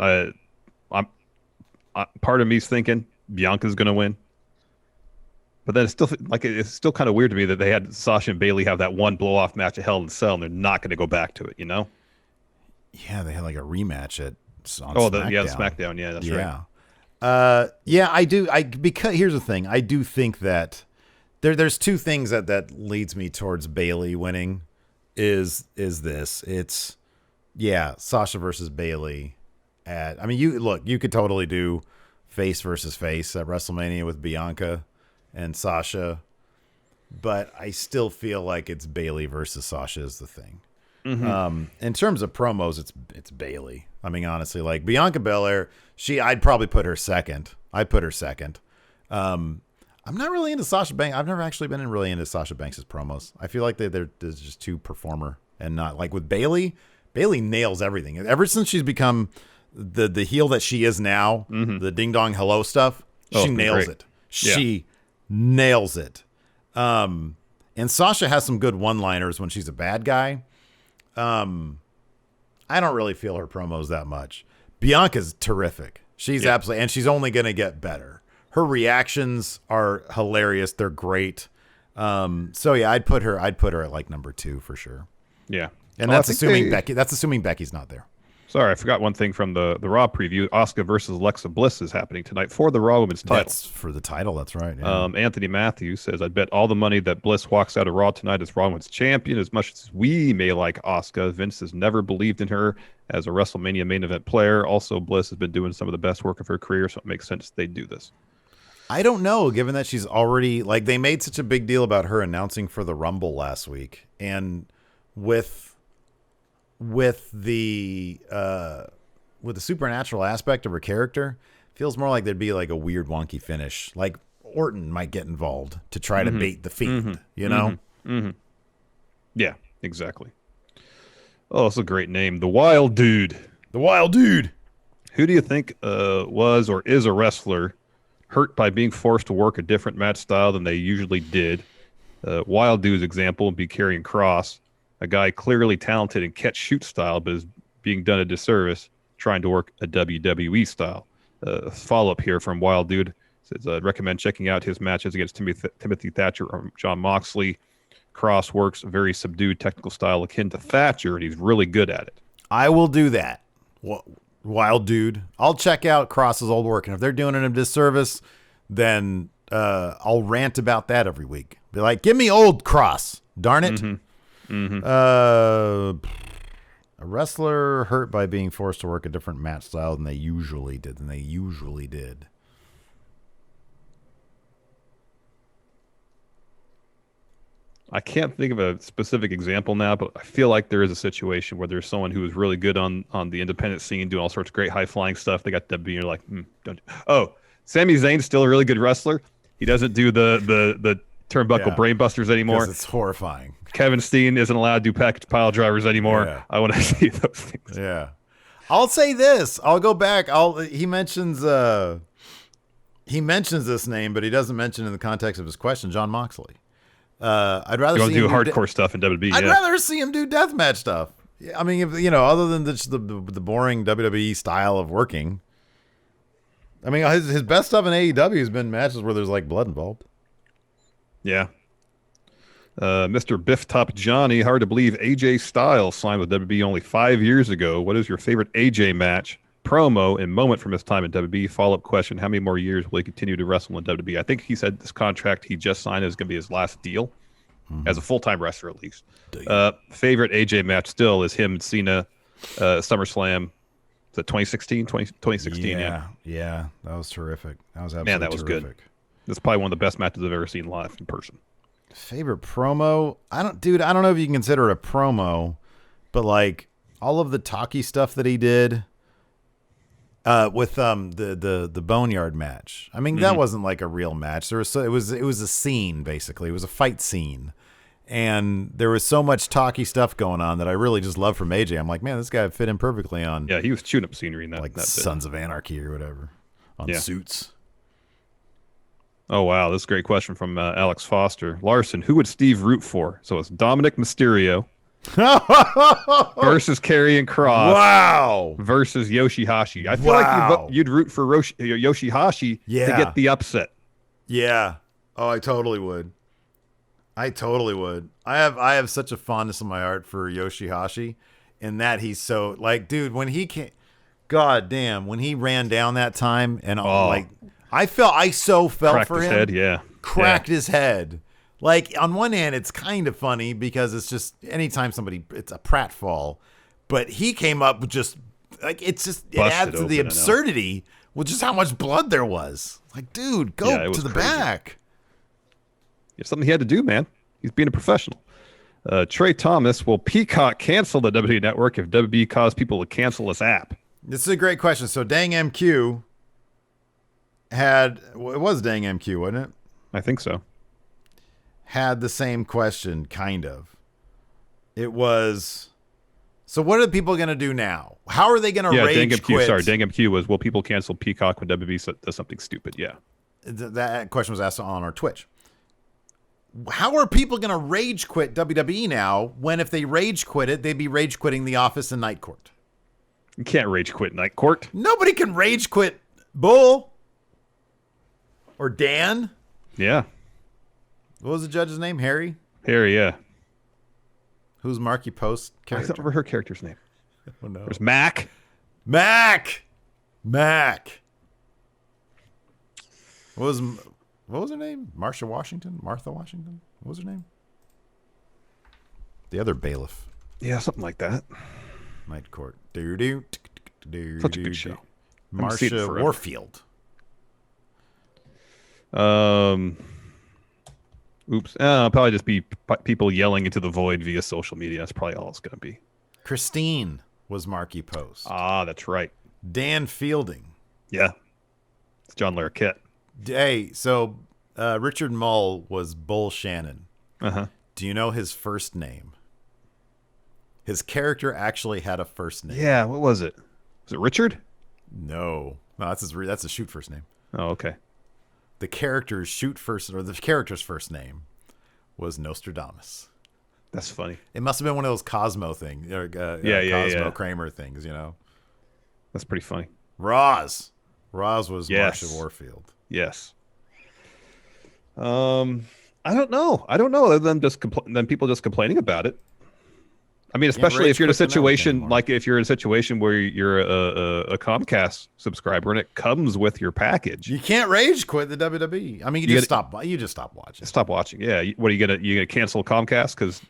part of me's thinking Bianca's going to win. But then it's still kind of weird to me that they had Sasha and Bailey have that one blow-off match at Hell in a Cell, and they're not going to go back to it, you know?
Yeah, they had like a rematch on SmackDown.
SmackDown. Yeah, that's right.
Yeah, I do. Because here's the thing. I do think that there's two things that leads me towards Bailey winning. Is this? It's Sasha versus Bailey. You could totally do face versus face at WrestleMania with Bianca and Sasha, but I still feel like it's Bailey versus Sasha is the thing. Mm-hmm. In terms of promos, it's Bailey. I mean, honestly, like Bianca Belair, I'd probably put her second. I'd put her second. I'm not really into Sasha Banks. I've never actually been really into Sasha Banks' promos. I feel like they're just too performer and not like with Bailey. Bailey nails everything. Ever since she's become the heel that she is now, the ding dong hello stuff, she nails it. She nails it. And Sasha has some good one-liners when she's a bad guy. I don't really feel her promos that much. Bianca's terrific. She's absolutely, and she's only going to get better. Her reactions are hilarious. They're great. I'd put her at like number 2 for sure.
Yeah.
And that's assuming Becky's not there.
Sorry, I forgot one thing from the Raw preview. Asuka versus Alexa Bliss is happening tonight for the Raw Women's title.
That's for the title. That's right. Yeah.
Anthony Matthews says, "I'd bet all the money that Bliss walks out of Raw tonight as Raw Women's champion. As much as we may like Asuka, Vince has never believed in her as a WrestleMania main event player. Also, Bliss has been doing some of the best work of her career, so it makes sense they do this."
I don't know, given that she's already they made such a big deal about her announcing for the Rumble last week, and with the supernatural aspect of her character, feels more like there'd be like a weird wonky finish. Like Orton might get involved to try to bait the Fiend, you know?
Mm-hmm. Yeah, exactly. Oh, it's a great name. The Wild Dude.
The Wild Dude.
Who do you think was or is a wrestler hurt by being forced to work a different match style than they usually did? Wild Dude's example would be Karrion Kross, a guy clearly talented in catch-shoot style, but is being done a disservice trying to work a WWE style. Follow-up here from Wild Dude says, "I'd recommend checking out his matches against Timothy Thatcher or Jon Moxley. Kross works a very subdued technical style akin to Thatcher, and he's really good at it."
I will do that. Wild Dude. I'll check out Kross's old work, and if they're doing him a disservice, then I'll rant about that every week. Be like, give me old Kross. Darn it. A wrestler hurt by being forced to work a different match style than they usually did.
I can't think of a specific example now, but I feel like there is a situation where there's someone who is really good on the independent scene, doing all sorts of great high-flying stuff. They got WWE, and you're like, don't. Oh, Sami Zayn's still a really good wrestler. He doesn't do the turnbuckle brainbusters anymore.
It's horrifying.
Kevin Steen isn't allowed to do package pile drivers anymore. Yeah. I want to see those things.
Yeah. I'll say this. I'll go back. He mentions this name, but he doesn't mention it in the context of his question, Jon Moxley. I'd rather see him
do hardcore stuff in WWE.
I'd rather see him do deathmatch stuff. I mean, if, other than the boring WWE style of working. I mean, his best stuff in AEW has been matches where there's like blood involved.
Yeah. Mr. Biff Top Johnny, hard to believe AJ Styles signed with WWE only 5 years ago. What is your favorite AJ match, promo, and moment from his time in WWE? Follow-up question, how many more years will he continue to wrestle in WWE? I think he said this contract he just signed is going to be his last deal, as a full-time wrestler at least. Favorite AJ match still is him and Cena, SummerSlam. Is that 2016? 2016, yeah.
Yeah, that was terrific. That was absolutely
Man, that was
terrific.
Good. That's probably one of the best matches I've ever seen live in person.
Favorite promo? I don't know if you can consider it a promo, but like all of the talky stuff that he did with the Boneyard match. I mean, that wasn't like a real match. It was a scene basically. It was a fight scene. And there was so much talky stuff going on that I really just love from AJ. I'm like, man, this guy fit in perfectly on.
Yeah, he was chewing up scenery in that.
Like that Sons of Anarchy or whatever on Suits.
Oh, wow. This is a great question from Alex Foster. Larson, who would Steve root for? So it's Dominic Mysterio versus Karrion Kross
Wow.
versus Yoshihashi. I feel like you'd root for Yoshihashi to get the upset.
Yeah. Oh, I totally would. I have such a fondness in my heart for Yoshihashi, in that he's so like, dude, when he came, God damn, when he ran down that time and all, like, I so felt
Cracked
for
his
him.
head, yeah.
Cracked his head. Like, on one hand, it's kind of funny because it's just anytime it's a pratfall, but he came up with just like, it adds to the absurdity with just how much blood there was. Like, dude, go to the back.
It's something he had to do, man. He's being a professional. Trey Thomas, will Peacock cancel the WWE Network if WWE caused people to cancel this app?
This is a great question. So Dang MQ it was Dang MQ, wasn't it?
I think so.
Had the same question, kind of. It was, so what are people going to do now? How are they going to rage quit?
Sorry, Dang MQ was, will people cancel Peacock when WWE does something stupid? Yeah.
That question was asked on our Twitch. How are people going to rage quit WWE now when if they rage quit it, they'd be rage quitting The Office and Night Court?
You can't rage quit Night Court.
Nobody can rage quit Bull or Dan.
Yeah.
What was the judge's name? Harry?
Harry, yeah.
Who's Marky Post's character?
I don't remember her character's name.
Oh, no.
There's Mac.
Mac. What was her name? Martha Washington? What was her name? The other bailiff.
Yeah, something like that.
Night Court.
Such a good show.
Marsha Warfield.
Oops. Probably just be people yelling into the void via social media. That's probably all it's going to be.
Christine was Marky Post.
Ah, that's right.
Dan Fielding.
Yeah. It's John Larroquette.
Hey, so Richard Mull was Bull Shannon.
Uh-huh.
Do you know his first name? His character actually had a first name.
Yeah, what was it? Was it Richard?
No, that's a shoot first name.
Oh, okay.
The character's first name was Nostradamus.
That's funny.
It must have been one of those Cosmo things, Cosmo Kramer things, you know.
That's pretty funny.
Roz was Marsha Warfield.
Yes. I don't know. Other than than people just complaining about it. I mean, especially if you're in a situation where you're a Comcast subscriber and it comes with your package.
You can't rage quit the WWE. I mean, you just stop watching.
Stop watching. Yeah. What are you gonna cancel Comcast because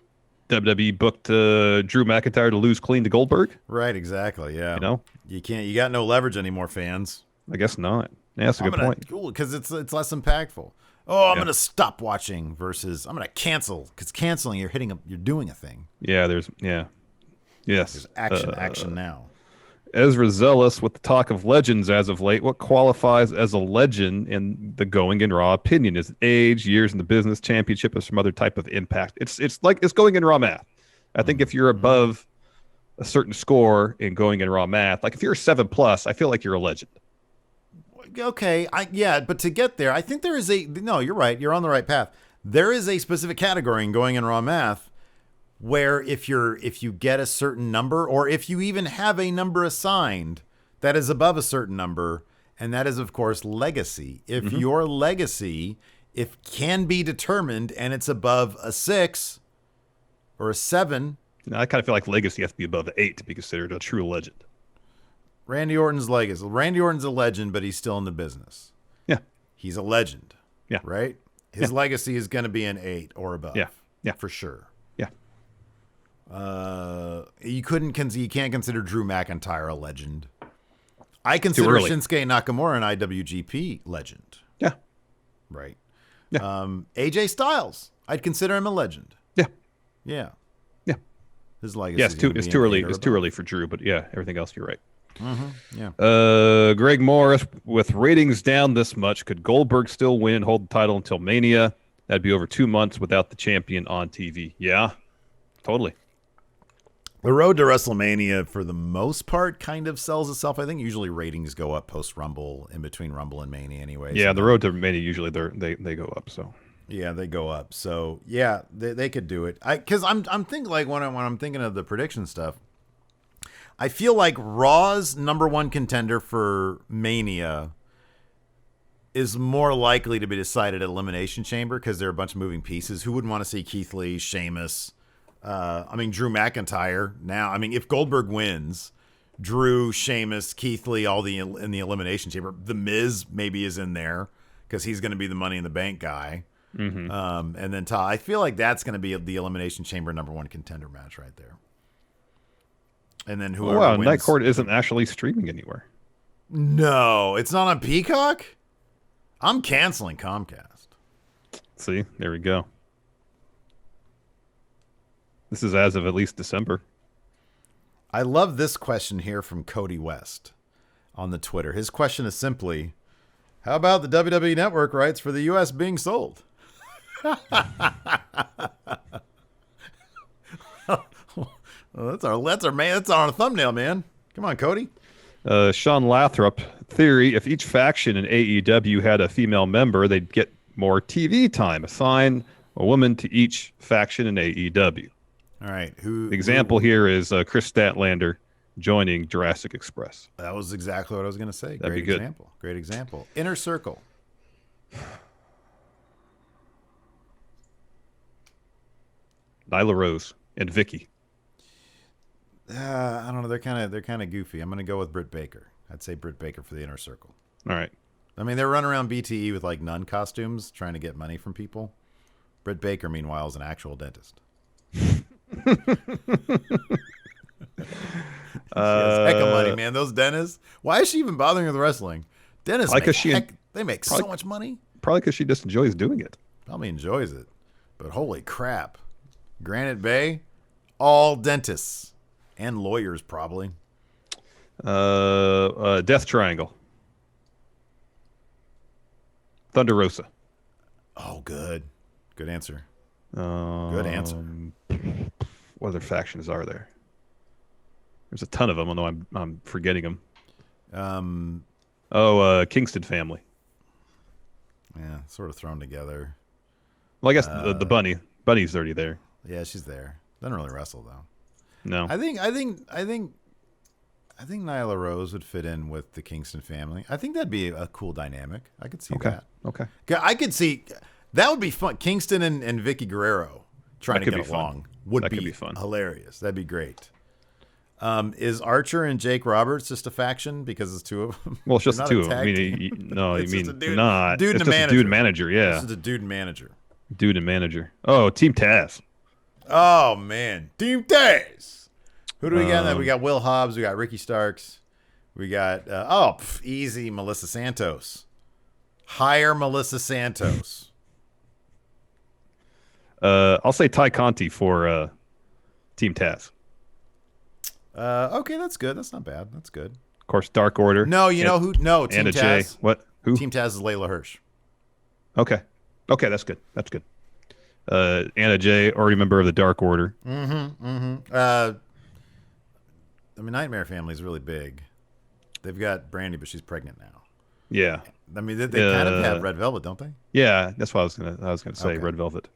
WWE booked Drew McIntyre to lose clean to Goldberg?
Right. Exactly. Yeah.
You know,
you can't. You got no leverage anymore, fans.
I guess not. Yeah, that's a good point.
Cool, because it's less impactful. Oh, I'm gonna stop watching versus I'm gonna cancel, because canceling you're doing a thing.
Yeah, yes.
There's action now.
Ezra Zealous with the talk of legends as of late. What qualifies as a legend in the Going in Raw opinion? Is it age, years in the business, championship, or some other type of impact? It's Going in Raw math. I think if you're above a certain score in Going in Raw math, like if you're 7+, I feel like you're a legend.
Okay, but to get there, I think there is no, you're right. You're on the right path. There is a specific category in Going in Raw math where if you get a certain number, or if you even have a number assigned that is above a certain number, and that is, of course, legacy. If your legacy, can be determined and it's above a 6 or a 7.
No, I kind of feel like legacy has to be above 8 to be considered a true legend.
Randy Orton's legacy. Randy Orton's a legend, but he's still in the business.
Yeah.
He's a legend.
Yeah.
Right? His legacy is going to be an 8 or above.
Yeah. Yeah.
For sure.
Yeah.
You can't consider Drew McIntyre a legend. I consider Shinsuke Nakamura an IWGP legend.
Yeah.
Right.
Yeah.
AJ Styles, I'd consider him a legend.
Yeah.
Yeah.
Yeah.
His legacy.
Yeah, it's too early. It's too early for Drew, but yeah, everything else you're right.
Yeah.
Greg Morris, with ratings down this much, could Goldberg still win and hold the title until Mania? That'd be over 2 months without the champion on TV. Yeah, totally.
The road to WrestleMania, for the most part, kind of sells itself. I think usually ratings go up post-Rumble, in between Rumble and Mania anyways.
Yeah, the road to Mania, usually they go up, so.
Yeah, they go up. So, yeah, they could do it. Because I'm thinking, like, when I'm thinking of the prediction stuff, I feel like Raw's number one contender for Mania is more likely to be decided at Elimination Chamber because there are a bunch of moving pieces. Who wouldn't want to see Keith Lee, Sheamus? Drew McIntyre now. I mean, if Goldberg wins, Drew, Sheamus, Keith Lee, all in the Elimination Chamber. The Miz maybe is in there because he's going to be the Money in the Bank guy.
Mm-hmm.
And then I feel like that's going to be the Elimination Chamber number one contender match right there. And then whoever wins.
Night Court isn't actually streaming anywhere.
No, it's not on Peacock? I'm canceling Comcast.
See, there we go. This is as of at least December.
I love this question here from Cody West on the Twitter. His question is simply, how about the WWE Network rights for the U.S. being sold? Well, that's our thumbnail, man. Come on, Cody.
Sean Lathrop theory: if each faction in AEW had a female member, they'd get more TV time. Assign a woman to each faction in AEW.
All right.
The example here is Chris Statlander joining Jurassic Express.
That was exactly what I was going to say.
That'd be
Great
good.
example. Great example. Inner Circle.
Nyla Rose and Vicky.
I don't know. They're kind of goofy. I'm going to go with Britt Baker. I'd say Britt Baker for the Inner Circle.
All right.
I mean, they're running around BTE with like nun costumes, trying to get money from people. Britt Baker, meanwhile, is an actual dentist. She has heck of money, man. Those dentists. Why is she even bothering with wrestling? Dentists, they make so much money.
Probably because she just enjoys doing it.
Probably enjoys it. But holy crap. Granite Bay, all dentists and lawyers, probably.
Death Triangle. Thunder Rosa.
Oh, good. Good answer.
Good
answer.
What other factions are there? There's a ton of them, although I'm forgetting them. Kingston family.
Yeah, sort of thrown together.
Well, I guess the bunny. Bunny's already there.
Yeah, she's there. Doesn't really wrestle though.
No.
I think Nyla Rose would fit in with the Kingston family. I think that'd be a cool dynamic. I could see that.
Okay.
I could see that would be fun. Kingston and Vicky Guerrero trying to get along would be fun. Hilarious. That'd be great. Is Archer and Jake Roberts just a faction because it's two of them?
Well, it's just the two of them. I mean, you mean not.
Dude
it's
and
just
manager.
a dude and manager, yeah.
This is a dude and manager.
Dude and manager. Oh, Team Taz.
Oh, man. Team Taz. Who do we got in that? We got Will Hobbs. We got Ricky Starks. We got, easy Melissa Santos. Hire Melissa Santos.
I'll say Ty Conti for Team Taz.
Okay, that's good. That's not bad. That's good.
Of course, Dark Order.
No, know who? No, Team
Anna
Taz.
Jay. What? Who?
Team Taz is Layla Hirsch.
Okay, that's good. That's good. Anna Jay, already member of the Dark Order.
Nightmare Family is really big. They've got Brandy, but she's pregnant now.
Yeah.
I mean, they kind of have Red Velvet, don't they?
Yeah, that's what I was gonna say. Okay. Red Velvet.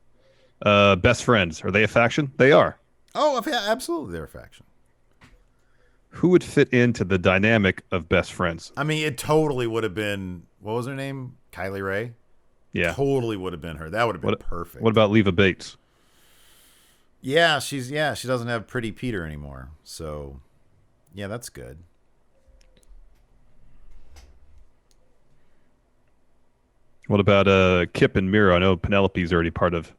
Best Friends. Are they a faction? They are.
Oh, yeah, absolutely, they're a faction.
Who would fit into the dynamic of Best Friends?
I mean, it totally would have been. What was her name? Kylie Ray.
Yeah,
totally would have been her. That would have been perfect.
What about Leva Bates?
Yeah, she doesn't have Pretty Peter anymore. So, yeah, that's good.
What about Kip and Miro? I know Penelope's already part of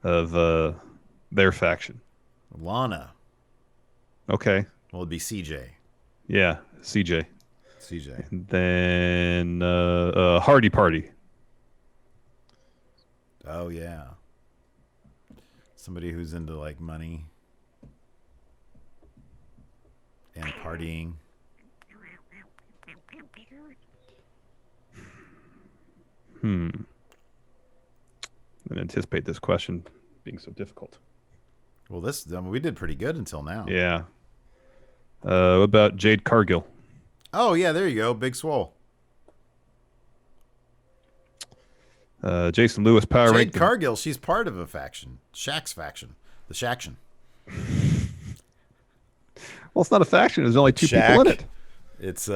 their faction.
Lana.
Okay.
Well, it'd be CJ.
Yeah, CJ.
And
then Hardy Party.
Oh, yeah. Somebody who's into, like, money and partying.
I didn't anticipate this question being so difficult.
Well, we did pretty good until now.
Yeah. What about Jade Cargill?
Oh, yeah, there you go. Big Swole.
Jason Lewis, Power
Jade
Rank.
Cargill, she's part of a faction. Shaq's faction. The Shaction.
Well, it's not a faction. There's only 2 people in it.
It's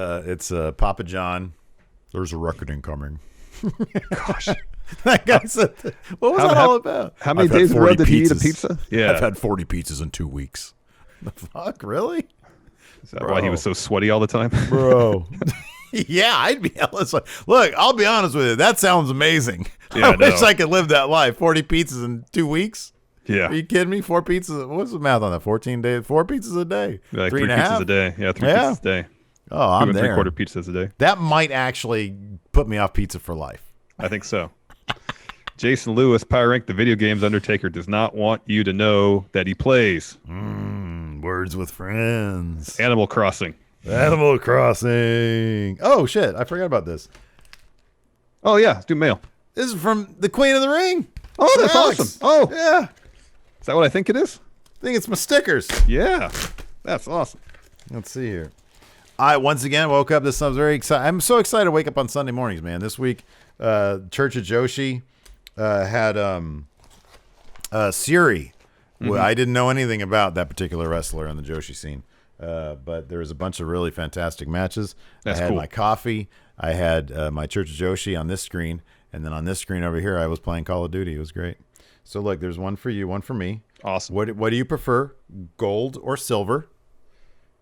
Papa John. There's a record incoming.
Gosh.
That guy said, what was that all about?
How many days in a row did he eat a pizza?
Yeah. I've had 40 pizzas in 2 weeks. The fuck? Really?
Is that why he was so sweaty all the time?
Bro. Yeah, I'd be jealous. Look, I'll be honest with you. That sounds amazing.
Yeah,
I wish I could live that life. 40 pizzas in 2 weeks?
Yeah.
Are you kidding me? 4 pizzas. What's the math on that? 14 days? 4 pizzas a day?
Like
3
3
and a half?
pizzas a day. Yeah, 3 pizzas a day.
Oh, I'm
2
there.
3/4 pizzas a day.
That might actually put me off pizza for life.
I think so. Jason Lewis, Power Rank, the video games Undertaker does not want you to know that he plays.
Words with Friends.
Animal Crossing.
Animal Crossing. Oh, shit. I forgot about this.
Oh, yeah. Let's do mail.
This is from the Queen of the Ring.
Oh, that's
Alex.
awesome. Oh.
Yeah.
Is that what I think it is?
I think it's my stickers.
Yeah. That's awesome.
Let's see here. I once again woke up. I was very excited. I'm so excited to wake up on Sunday mornings, man. This week, Church of Joshi had Suri. Well, I didn't know anything about that particular wrestler on the Joshi scene, but there was a bunch of really fantastic matches.
That's
I had
cool.
my coffee. I had my Church of Joshi on this screen, and then on this screen over here, I was playing Call of Duty. It was great. So look, there's one for you, one for me.
Awesome.
What do you prefer, gold or silver?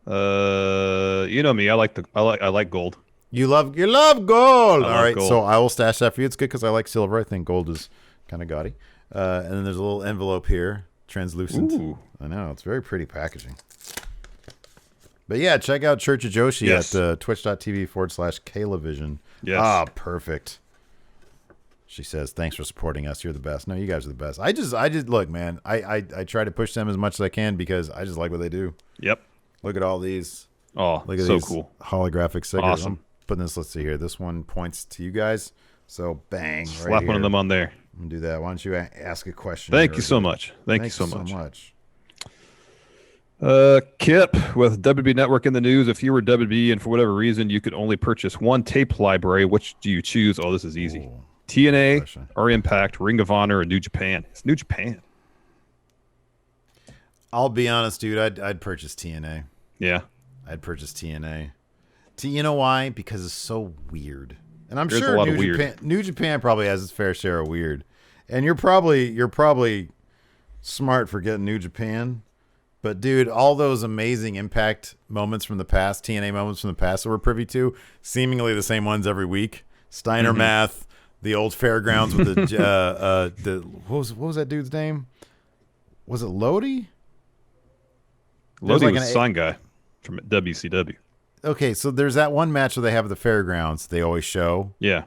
You know me. I like gold.
You love gold. All right,
gold.
so I will stash that for you. It's good because I like silver. I think gold is kind of gaudy. And then there's a little envelope here, translucent.
Ooh.
I know, it's very pretty packaging. But yeah, check out Church of Joshi at twitch.tv/Kaylavision.
Yes.
Ah, perfect. She says, "Thanks for supporting us. You're the best." No, you guys are the best. I just look, man. I try to push them as much as I can because I just like what they do.
Yep.
Look at all these.
Oh,
Look at
so
these
cool.
holographic stickers.
Awesome.
I'm putting this. Let's see here. This one points to you guys. So bang,
Slap one of them on there.
I'm gonna do that. Why don't you ask a question?
Thank you so much. Thank you so much.
much.
Kip with WB Network in the news. If you were WB and for whatever reason you could only purchase one tape library, which do you choose? Oh, this is easy.
Ooh,
TNA
question.
or Impact, Ring of Honor, or New Japan? It's New Japan.
I'll be honest, dude. I'd purchase TNA.
Yeah.
I'd purchase TNA. You know why? Because it's so weird. And I'm
There's
sure
a lot of weird.
New Japan probably has its fair share of weird. And you're probably smart for getting New Japan. But dude, all those amazing Impact moments from the past, TNA moments from the past that we're privy to, seemingly the same ones every week. Steiner Math, the old fairgrounds with the what was that dude's name? Was it Lodi?
Lodi
like
was
an-
a sign guy from WCW.
Okay, so there's that one match where they have at the fairgrounds they always show,
Yeah.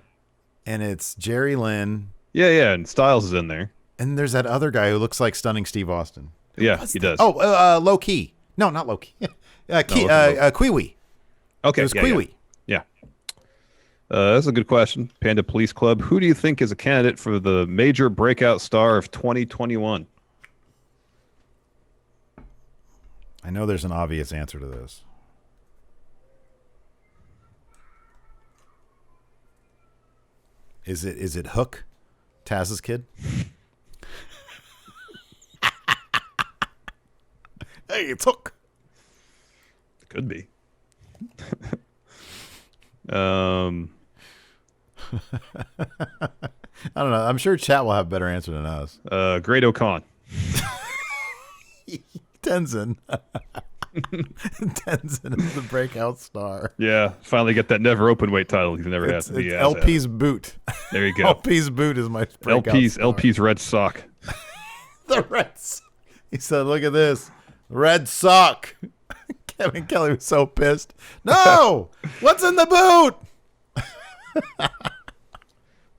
and it's Jerry Lynn,
Yeah, and Styles is in there.
and there's that other guy who looks like Stunning Steve Austin.
Yeah, he does.
Oh, Low Key. No, not Low Key. Kiwi.
okay.
It was
yeah,
Kiwi.
Yeah. That's a good question. Panda Police Club. Who do you think is a candidate for the major breakout star of 2021?
I know there's an obvious answer to this. Is it Hook, Taz's kid? Hey, it's Hook.
Could be.
I don't know. I'm sure chat will have a better answer than us.
Great O'Con.
Tenzin. Tenzin is the breakout star.
Yeah, finally get that never open weight title he's never had.
It's LP's boot.
There you go.
LP's boot is my breakout star.
LP's red sock.
The Reds. He said, "Look at this, red sock." Kevin Kelly was so pissed. No, what's in the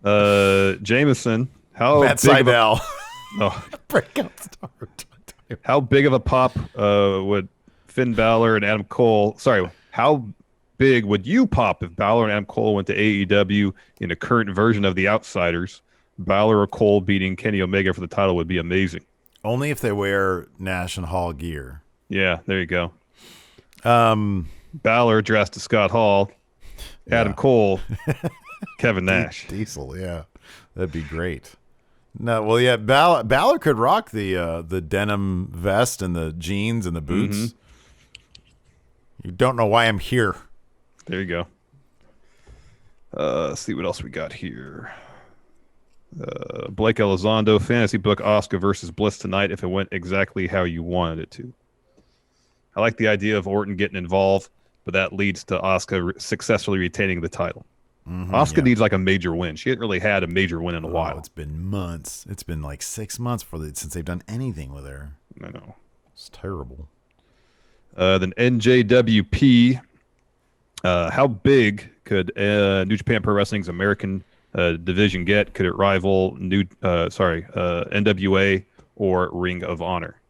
boot? Jameson. How
boot? Matt
big of a,
Sydal.
oh,
Breakout star.
how big of a pop would Finn Balor and Adam Cole? Sorry, how big would you pop if Balor and Adam Cole went to AEW in a current version of the Outsiders? Balor or Cole beating Kenny Omega for the title would be amazing.
Only if they wear Nash and Hall gear.
Yeah, there you go.
Um,
Balor dressed as Scott Hall, Adam Cole, Kevin Nash.
Diesel, yeah. That'd be great. No, well, yeah, Balor could rock the denim vest and the jeans and the boots.
Mm-hmm.
You don't know why I'm here.
There you go. Let's see what else we got here. Blake Elizondo, fantasy book Asuka versus Bliss tonight if it went exactly how you wanted it to. I like the idea of Orton getting involved, but that leads to Asuka successfully retaining the title. Asuka needs like a major win. She hasn't really had a major win in a while.
It's been months. It's been like 6 months since they've done anything with her.
I know.
It's terrible.
Then NJWP. How big could New Japan Pro Wrestling's American division get? Could it rival NWA or Ring of Honor?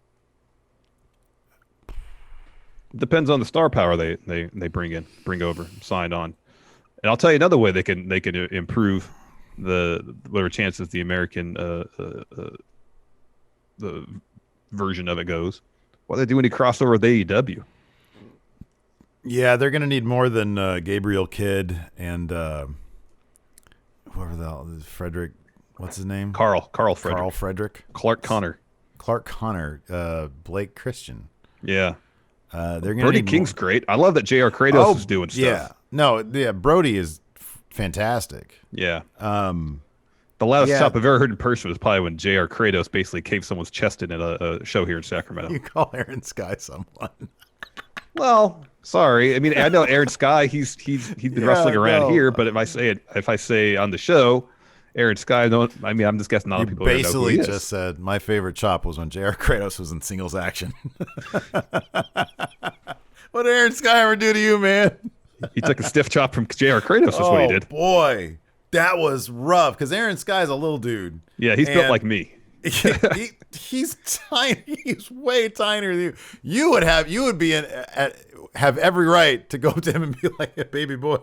Depends on the star power they bring over, signed on. And I'll tell you another way they can improve whatever chances the American the version of it goes. Why they do any crossover with AEW?
Yeah, they're gonna need more than Gabriel Kidd and whoever the hell is Frederick. What's his name?
Carl Frederick.
Clark Connor. Blake Christian.
Yeah.
They're gonna
Brody
need
King's
more.
great. I love that JR Kratos is doing stuff.
Yeah. No, yeah, Brody is fantastic.
Yeah. The loudest chop I've ever heard in person was probably when JR Kratos basically caved someone's chest in at a show here in Sacramento.
You call Aaron Sky someone.
Well, sorry. I mean, I know Aaron Sky. He's been wrestling around here, but if I say on the show, Aaron Sky, I'm just guessing a lot of people
basically
know who he is.
just said my favorite chop was when JR Kratos was in singles action. What did Aaron Sky ever do to you, man?
He took a stiff chop from JR Kratos. Is what he did.
Boy, that was rough. Because Aaron Sky's a little dude.
Yeah, he's built like me.
He's tiny. He's way tinier than you. You would have every right to go up to him and be like, a baby boy.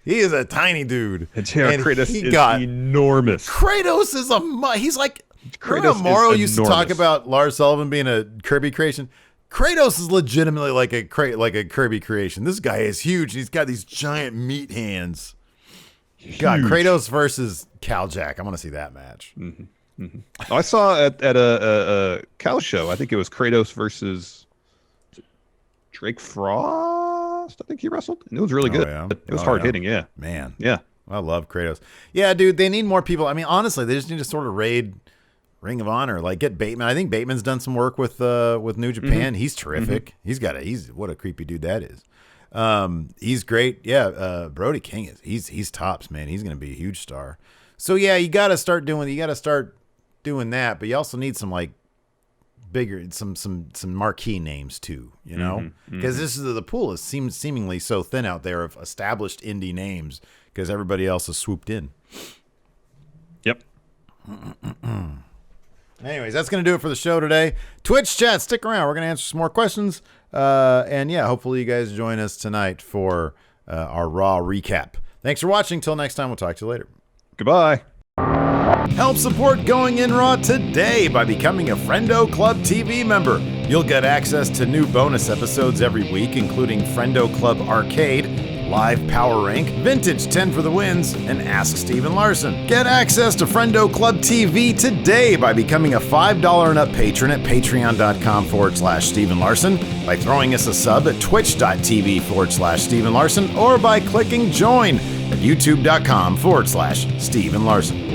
He is a tiny dude.
And JR Kratos is enormous.
Kratos is he's like, Kratos Morrow used to talk about Lars Sullivan being a Kirby creation. Kratos is legitimately like a Kirby creation. This guy is huge. He's got these giant meat hands. Huge. God, Kratos versus Kal-Jak. I want to see that match.
Mm-hmm. Mm-hmm. I saw at a Cal show. I think it was Kratos versus Drake Frost. I think he wrestled. And it was really good.
Yeah.
It was hard hitting. Yeah,
man.
Yeah,
I love Kratos. Yeah, dude. They need more people. I mean, honestly, they just need to sort of raid Ring of Honor. Like get Bateman. I think Bateman's done some work with New Japan. Mm-hmm. He's terrific. Mm-hmm. He's what a creepy dude that is. He's great. Yeah. Brody King he's tops, man. He's gonna be a huge star. So yeah, you got to start doing that, but you also need some like bigger, some marquee names too, you know, because this is the pool is seemingly so thin out there of established indie names because everybody else has swooped in.
Yep.
Anyways, that's going to do it for the show today. Twitch chat, stick around. We're going to answer some more questions. And yeah, hopefully you guys join us tonight for our Raw recap. Thanks for watching. Till next time, we'll talk to you later.
Goodbye.
Help support Going In Raw today by becoming a Friendo Club TV member. You'll get access to new bonus episodes every week, including Friendo Club Arcade, Live Power Rank, Vintage 10 for the Wins, and Ask Steven Larson. Get access to Friendo Club TV today by becoming a $5 and up patron at patreon.com/Steven Larson, by throwing us a sub at twitch.tv/Steven Larson, or by clicking join at youtube.com/Steven Larson.